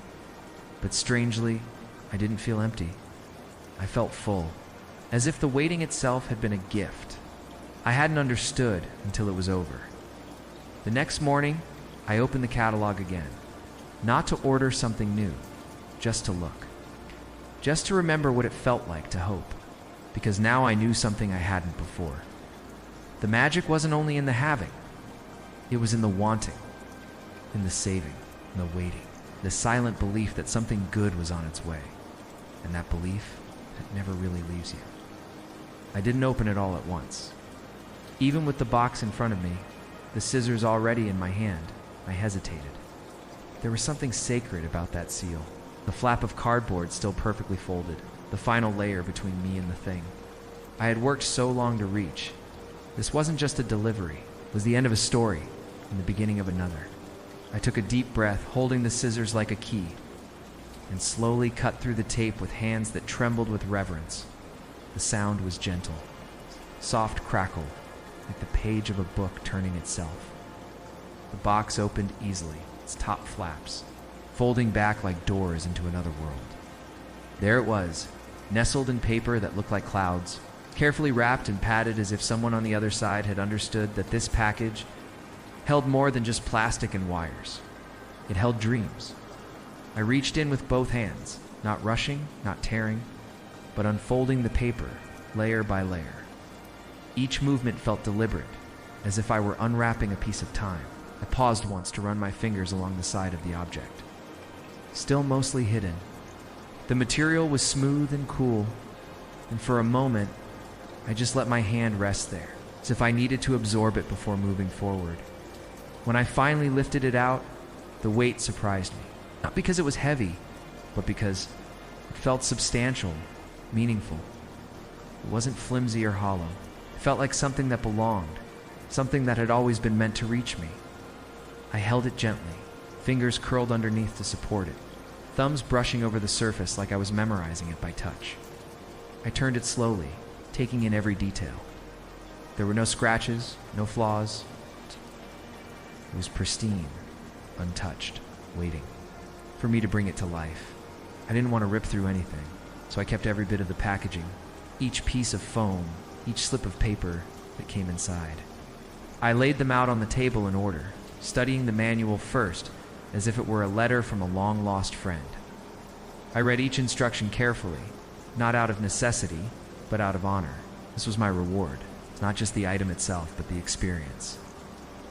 B: But strangely, I didn't feel empty. I felt full, as if the waiting itself had been a gift. I hadn't understood until it was over. The next morning, I opened the catalog again, not to order something new, just to look. Just to remember what it felt like to hope, because now I knew something I hadn't before. The magic wasn't only in the having, it was in the wanting, in the saving, in the waiting, the silent belief that something good was on its way, and that belief, it never really leaves you. I didn't open it all at once. Even with the box in front of me, the scissors already in my hand, I hesitated. There was something sacred about that seal, the flap of cardboard still perfectly folded, the final layer between me and the thing. I had worked so long to reach. This wasn't just a delivery, it was the end of a story and the beginning of another. I took a deep breath, holding the scissors like a key, and slowly cut through the tape with hands that trembled with reverence. The sound was gentle, soft crackle, like the page of a book turning itself. The box opened easily, its top flaps, folding back like doors into another world. There it was, nestled in paper that looked like clouds, carefully wrapped and padded as if someone on the other side had understood that this package held more than just plastic and wires. It held dreams. I reached in with both hands, not rushing, not tearing, but unfolding the paper, layer by layer. Each movement felt deliberate, as if I were unwrapping a piece of time. I paused once to run my fingers along the side of the object. Still mostly hidden. The material was smooth and cool, and for a moment, I just let my hand rest there, as if I needed to absorb it before moving forward. When I finally lifted it out, the weight surprised me. Not because it was heavy, but because it felt substantial, meaningful. It wasn't flimsy or hollow. It felt like something that belonged, something that had always been meant to reach me. I held it gently, fingers curled underneath to support it, thumbs brushing over the surface like I was memorizing it by touch. I turned it slowly, taking in every detail. There were no scratches, no flaws. It was pristine, untouched, waiting for me to bring it to life. I didn't want to rip through anything, so I kept every bit of the packaging, each piece of foam, each slip of paper that came inside. I laid them out on the table in order, studying the manual first, as if it were a letter from a long-lost friend. I read each instruction carefully, not out of necessity, but out of honor. This was my reward. It's not just the item itself, but the experience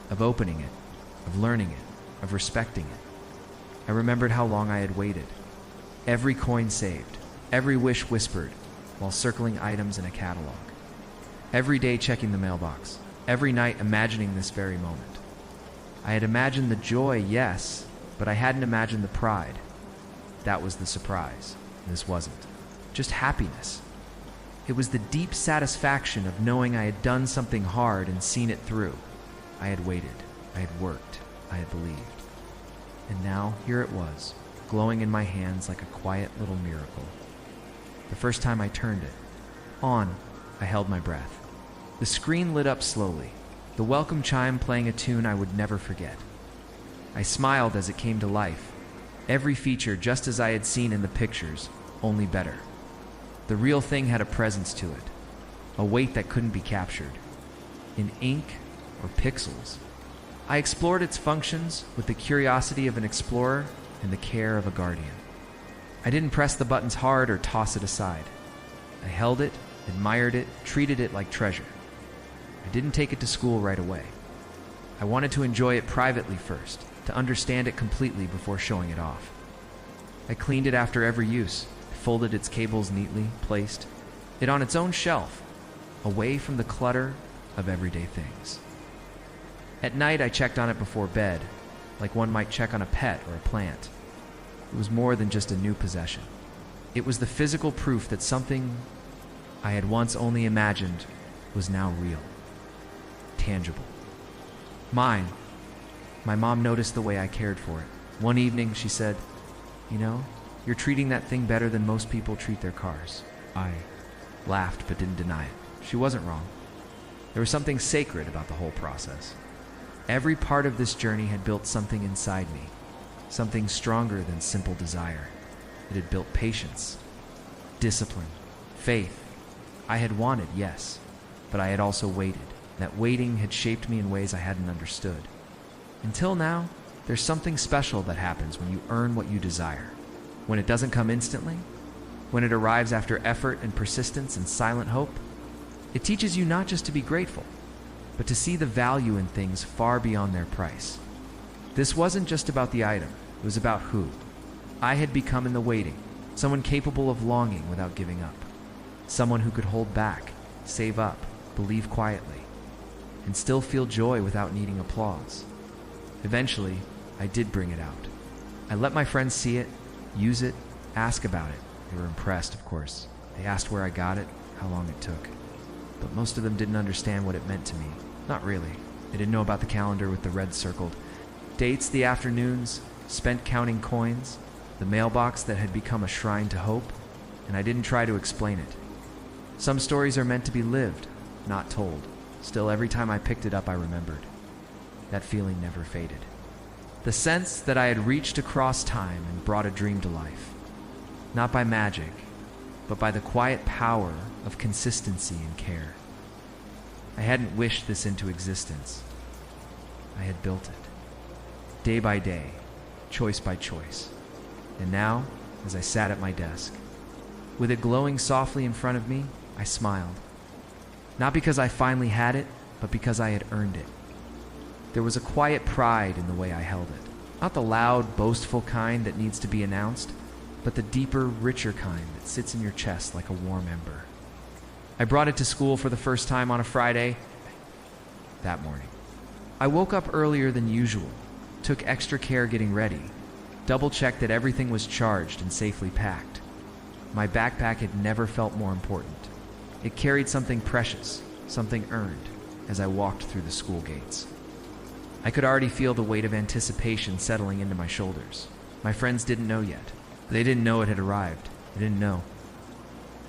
B: of opening it, of learning it, of respecting it. I remembered how long I had waited. Every coin saved, every wish whispered while circling items in a catalog. Every day checking the mailbox, every night imagining this very moment. I had imagined the joy, yes, but I hadn't imagined the pride. That was the surprise. This wasn't. Just happiness. It was the deep satisfaction of knowing I had done something hard and seen it through. I had waited. I had worked. I had believed. And now, here it was, glowing in my hands like a quiet little miracle. The first time I turned it on, I held my breath. The screen lit up slowly, the welcome chime playing a tune I would never forget. I smiled as it came to life. Every feature just as I had seen in the pictures, only better. The real thing had a presence to it, a weight that couldn't be captured. In ink or pixels. I explored its functions with the curiosity of an explorer and the care of a guardian. I didn't press the buttons hard or toss it aside. I held it, admired it, treated it like treasure. I didn't take it to school right away. I wanted to enjoy it privately first, to understand it completely before showing it off. I cleaned it after every use, folded its cables neatly, placed it on its own shelf, away from the clutter of everyday things. At night, I checked on it before bed, like one might check on a pet or a plant. It was more than just a new possession. It was the physical proof that something I had once only imagined was now real, tangible. Mine. My mom noticed the way I cared for it. One evening, she said, "You know, you're treating that thing better than most people treat their cars." I laughed but didn't deny it. She wasn't wrong. There was something sacred about the whole process. Every part of this journey had built something inside me, something stronger than simple desire. It had built patience, discipline, faith. I had wanted, yes, but I had also waited. That waiting had shaped me in ways I hadn't understood. Until now, there's something special that happens when you earn what you desire. When it doesn't come instantly, when it arrives after effort and persistence and silent hope, it teaches you not just to be grateful, but to see the value in things far beyond their price. This wasn't just about the item, it was about who I had become in the waiting, someone capable of longing without giving up, someone who could hold back, save up, believe quietly, and still feel joy without needing applause. Eventually, I did bring it out. I let my friends see it, use it, ask about it. They were impressed, of course. They asked where I got it, how long it took. But most of them didn't understand what it meant to me. Not really. They didn't know about the calendar with the red circled dates, the afternoons spent counting coins, the mailbox that had become a shrine to hope, and I didn't try to explain it. Some stories are meant to be lived, not told. Still, every time I picked it up, I remembered. That feeling never faded. The sense that I had reached across time and brought a dream to life. Not by magic, but by the quiet power of consistency and care. I hadn't wished this into existence. I had built it. Day by day, choice by choice. And now, as I sat at my desk, with it glowing softly in front of me, I smiled. Not because I finally had it, but because I had earned it. There was a quiet pride in the way I held it. Not the loud, boastful kind that needs to be announced, but the deeper, richer kind that sits in your chest like a warm ember. I brought it to school for the first time on a Friday that morning. I woke up earlier than usual, took extra care getting ready, double-checked that everything was charged and safely packed. My backpack had never felt more important. It carried something precious, something earned, as I walked through the school gates. I could already feel the weight of anticipation settling into my shoulders. My friends didn't know yet. They didn't know it had arrived. They didn't know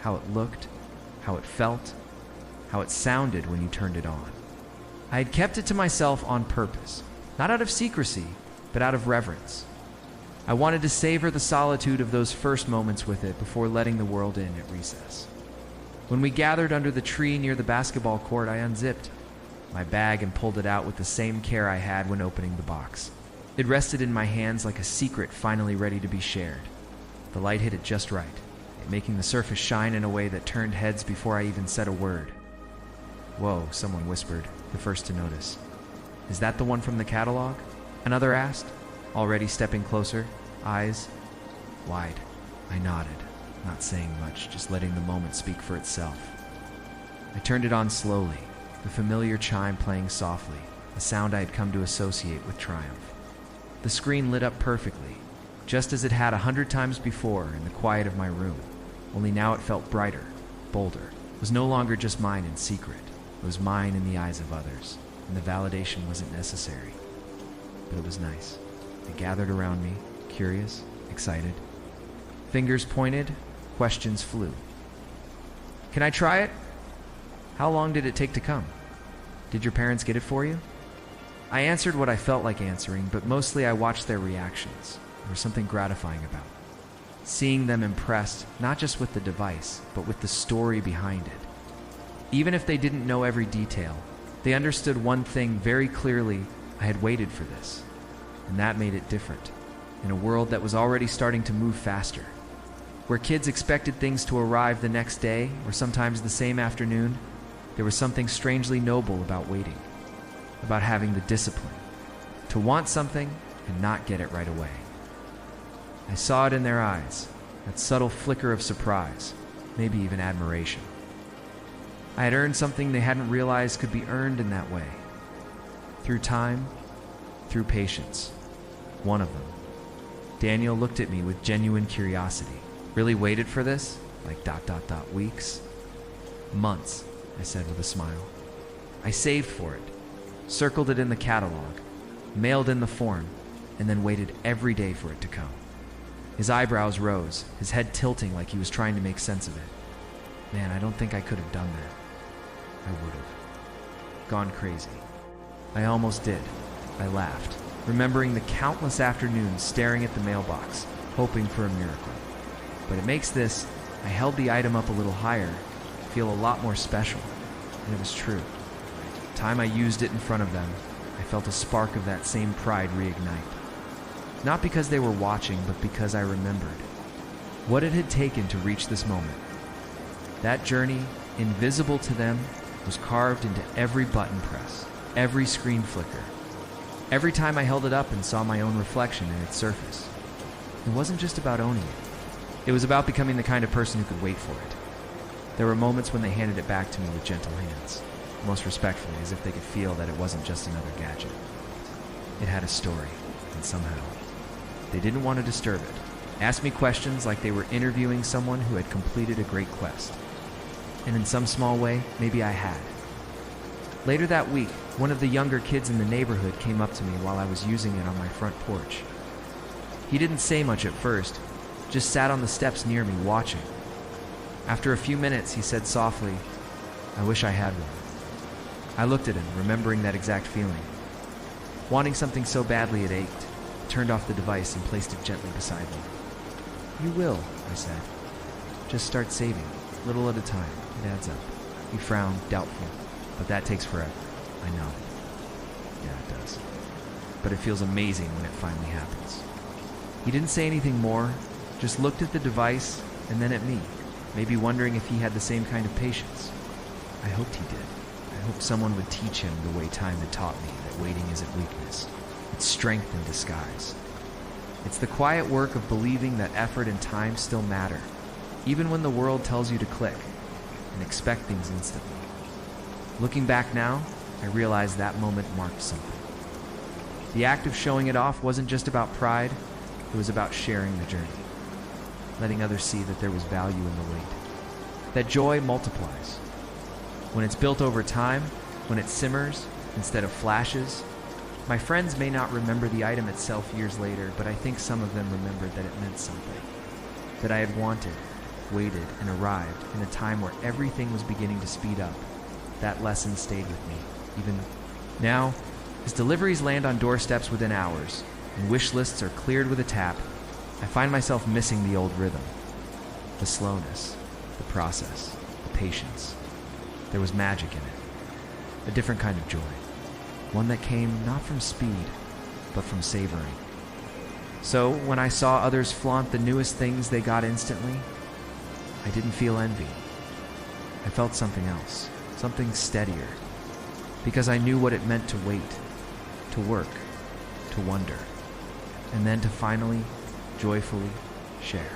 B: how it looked, how it felt, how it sounded when you turned it on. I had kept it to myself on purpose, not out of secrecy, but out of reverence. I wanted to savor the solitude of those first moments with it before letting the world in at recess. When we gathered under the tree near the basketball court, I unzipped my bag and pulled it out with the same care I had when opening the box. It rested in my hands like a secret finally ready to be shared. The light hit it just right, making the surface shine in a way that turned heads before I even said a word. "Whoa," someone whispered, the first to notice. "Is that the one from the catalog?" another asked, already stepping closer, eyes wide. I nodded, not saying much, just letting the moment speak for itself. I turned it on slowly, the familiar chime playing softly, a sound I had come to associate with triumph. The screen lit up perfectly, just as it had 100 times before in the quiet of my room, only now it felt brighter, bolder. It was no longer just mine in secret. It was mine in the eyes of others, and the validation wasn't necessary. But it was nice. They gathered around me, curious, excited. Fingers pointed, questions flew. "Can I try it? How long did it take to come? Did your parents get it for you?" I answered what I felt like answering, but mostly I watched their reactions. There was something gratifying about it. Seeing them impressed, not just with the device, but with the story behind it. Even if they didn't know every detail, they understood one thing very clearly: I had waited for this. And that made it different. In a world that was already starting to move faster, where kids expected things to arrive the next day or sometimes the same afternoon, there was something strangely noble about waiting, about having the discipline to want something and not get it right away. I saw it in their eyes, that subtle flicker of surprise, maybe even admiration. I had earned something they hadn't realized could be earned in that way. Through time, through patience. One of them, Daniel, looked at me with genuine curiosity. "Really waited for this? Like ... weeks?" "Months," I said with a smile. "I saved for it, circled it in the catalog, mailed in the form, and then waited every day for it to come." His eyebrows rose, his head tilting like he was trying to make sense of it. Man, I don't think I could have done that. I would have. Gone crazy. I almost did. I laughed, remembering the countless afternoons staring at the mailbox, hoping for a miracle. But it makes this, I held the item up a little higher, feel a lot more special. And it was true. The time I used it in front of them, I felt a spark of that same pride reignite. Not because they were watching, but because I remembered what it had taken to reach this moment. That journey, invisible to them, was carved into every button press, every screen flicker, every time I held it up and saw my own reflection in its surface. It wasn't just about owning it. It was about becoming the kind of person who could wait for it. There were moments when they handed it back to me with gentle hands, most respectfully, as if they could feel that it wasn't just another gadget. It had a story, and somehow they didn't want to disturb it. Asked me questions like they were interviewing someone who had completed a great quest. And in some small way, maybe I had. Later that week, one of the younger kids in the neighborhood came up to me while I was using it on my front porch. He didn't say much at first, just sat on the steps near me watching. After a few minutes, he said softly, "I wish I had one." I looked at him, remembering that exact feeling. Wanting something so badly it ached, turned off the device and placed it gently beside me. "You will," I said. "Just start saving, little at a time. It adds up." He frowned, doubtful. "But that takes forever." I nodded. "Yeah, it does. But it feels amazing when it finally happens." He didn't say anything more, just looked at the device and then at me, maybe wondering if he had the same kind of patience. I hoped he did. I hoped someone would teach him the way time had taught me that waiting isn't weakness. It's strength in disguise. It's the quiet work of believing that effort and time still matter, even when the world tells you to click and expect things instantly. Looking back now, I realize that moment marked something. The act of showing it off wasn't just about pride, it was about sharing the journey, letting others see that there was value in the wait, that joy multiplies. When it's built over time, when it simmers instead of flashes. My friends may not remember the item itself years later, but I think some of them remembered that it meant something, that I had wanted, waited, and arrived in a time where everything was beginning to speed up. That lesson stayed with me, even now. As deliveries land on doorsteps within hours, and wish lists are cleared with a tap, I find myself missing the old rhythm. The slowness, the process, the patience. There was magic in it, a different kind of joy. One that came not from speed, but from savoring. So when I saw others flaunt the newest things they got instantly, I didn't feel envy. I felt something else. something steadier, because I knew what it meant to wait, to work, to wonder, and then to finally, joyfully share.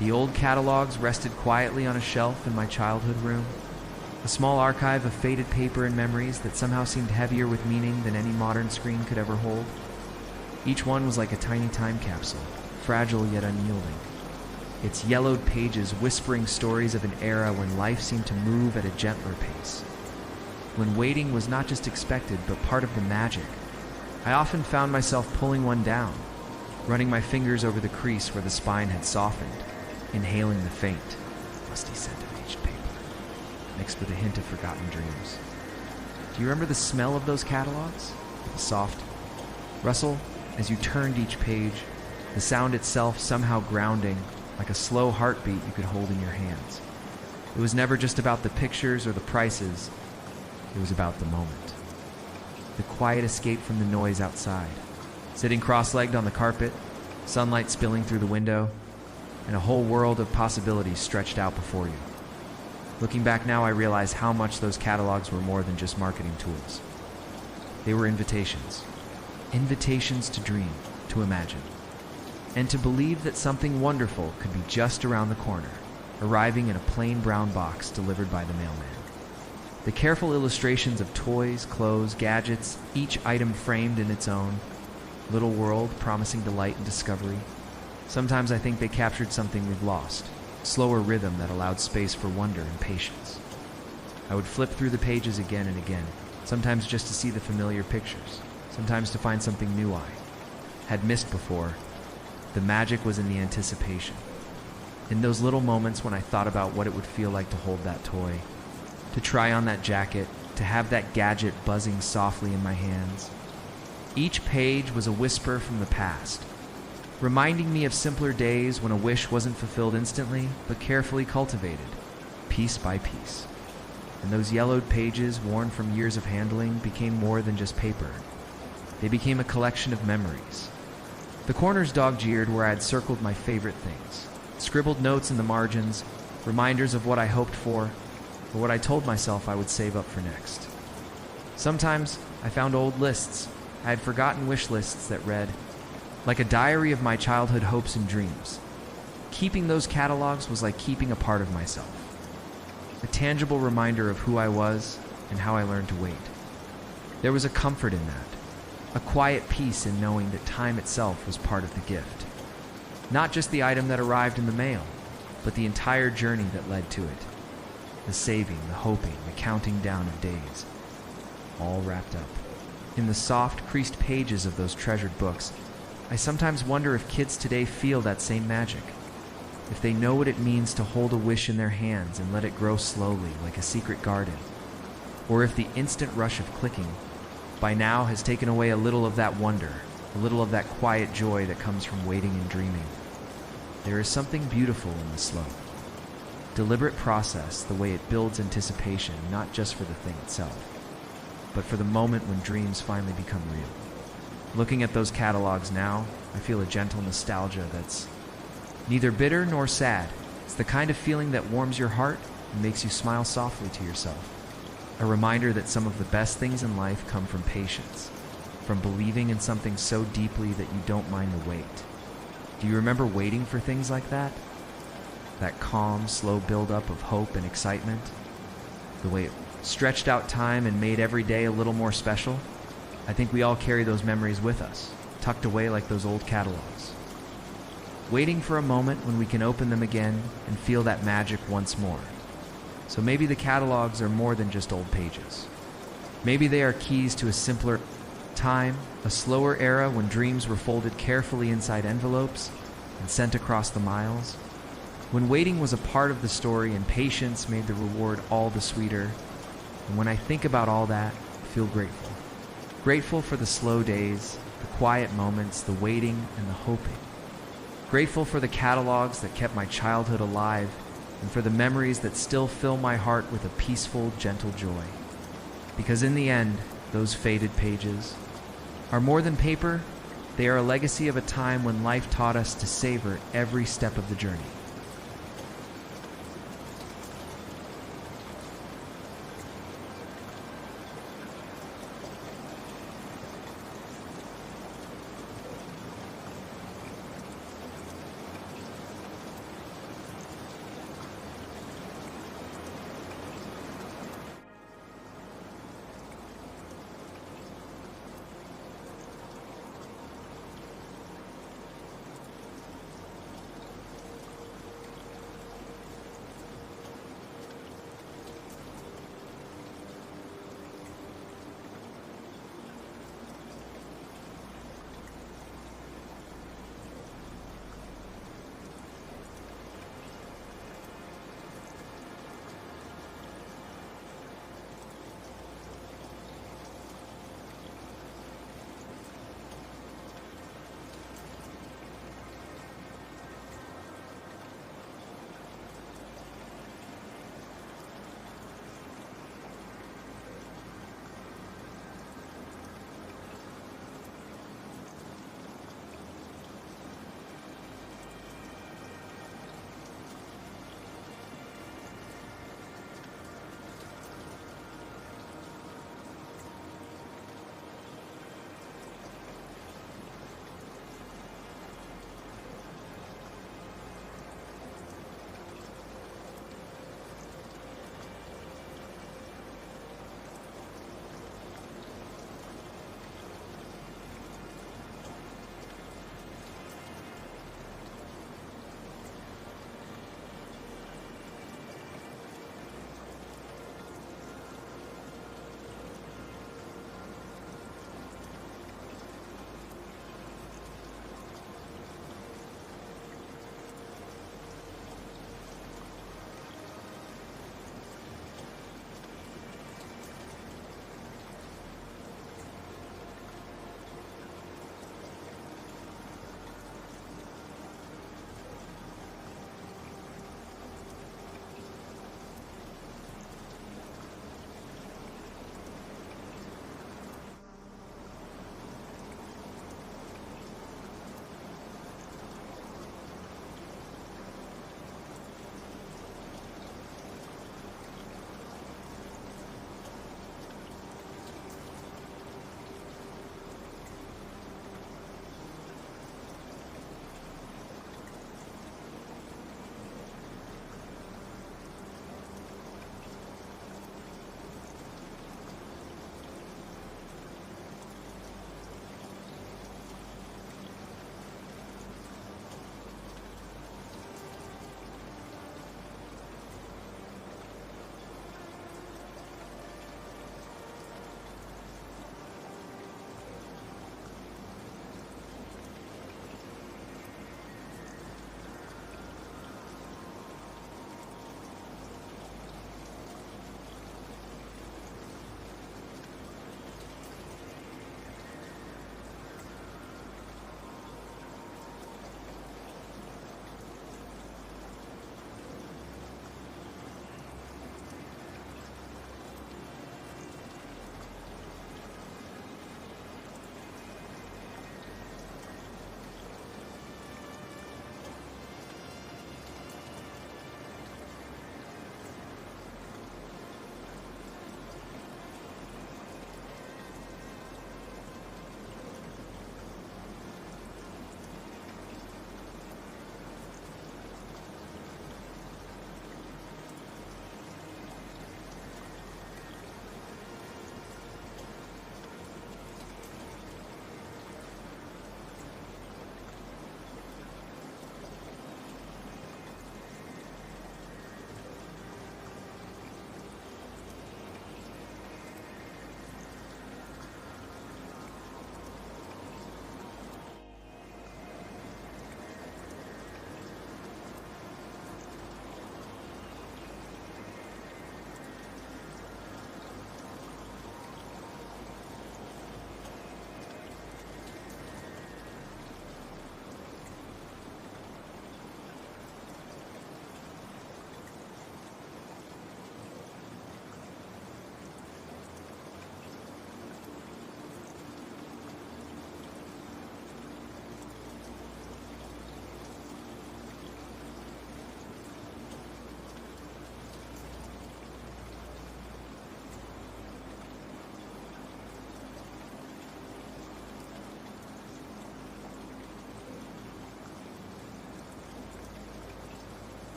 B: The old catalogs rested quietly on a shelf in my childhood room, a small archive of faded paper and memories that somehow seemed heavier with meaning than any modern screen could ever hold. Each one was like a tiny time capsule, fragile yet unyielding, its yellowed pages whispering stories of an era when life seemed to move at a gentler pace, when waiting was not just expected but part of the magic. I often found myself pulling one down, running my fingers over the crease where the spine had softened, inhaling the faint, musty scent of aged paper, mixed with a hint of forgotten dreams. Do you remember the smell of those catalogs? The soft rustle as you turned each page, the sound itself somehow grounding, like a slow heartbeat you could hold in your hands. It was never just about the pictures or the prices, it was about the moment. The quiet escape from the noise outside, sitting cross-legged on the carpet, sunlight spilling through the window, and a whole world of possibilities stretched out before you. Looking back now, I realize how much those catalogs were more than just marketing tools. They were invitations. Invitations to dream, to imagine, and to believe that something wonderful could be just around the corner, arriving in a plain brown box delivered by the mailman. The careful illustrations of toys, clothes, gadgets, each item framed in its own little world promising delight and discovery. Sometimes I think they captured something we've lost, slower rhythm that allowed space for wonder and patience. I would flip through the pages again and again, sometimes just to see the familiar pictures, sometimes to find something new I had missed before. The magic was in the anticipation. In those little moments when I thought about what it would feel like to hold that toy, to try on that jacket, to have that gadget buzzing softly in my hands. Each page was a whisper from the past, reminding me of simpler days when a wish wasn't fulfilled instantly, but carefully cultivated, piece by piece. And those yellowed pages, worn from years of handling, became more than just paper. They became a collection of memories. The corners dog-jeered where I had circled my favorite things, scribbled notes in the margins, reminders of what I hoped for, or what I told myself I would save up for next. Sometimes I found old lists. I had forgotten wish lists that read, like a diary of my childhood hopes and dreams. Keeping those catalogs was like keeping a part of myself, a tangible reminder of who I was and how I learned to wait. There was a comfort in that, a quiet peace in knowing that time itself was part of the gift. Not just the item that arrived in the mail, but the entire journey that led to it. The saving, the hoping, the counting down of days, all wrapped up. In the soft, creased pages of those treasured books, I sometimes wonder if kids today feel that same magic, if they know what it means to hold a wish in their hands and let it grow slowly like a secret garden, or if the instant rush of clicking by now has taken away a little of that wonder, a little of that quiet joy that comes from waiting and dreaming. There is something beautiful in the slow, deliberate process, the way it builds anticipation, not just for the thing itself, but for the moment when dreams finally become real. Looking at those catalogs now, I feel a gentle nostalgia that's neither bitter nor sad. It's the kind of feeling that warms your heart and makes you smile softly to yourself. A reminder that some of the best things in life come from patience, from believing in something so deeply that you don't mind the wait. Do you remember waiting for things like that? That calm, slow buildup of hope and excitement? The way it stretched out time and made every day a little more special? I think we all carry those memories with us, tucked away like those old catalogs. Waiting for a moment when we can open them again and feel that magic once more. So maybe the catalogs are more than just old pages. Maybe they are keys to a simpler time, a slower era when dreams were folded carefully inside envelopes and sent across the miles. When waiting was a part of the story and patience made the reward all the sweeter. And when I think about all that, I feel grateful. Grateful for the slow days, the quiet moments, the waiting and the hoping. Grateful for the catalogs that kept my childhood alive and for the memories that still fill my heart with a peaceful, gentle joy. Because in the end, those faded pages are more than paper. They are a legacy of a time when life taught us to savor every step of the journey.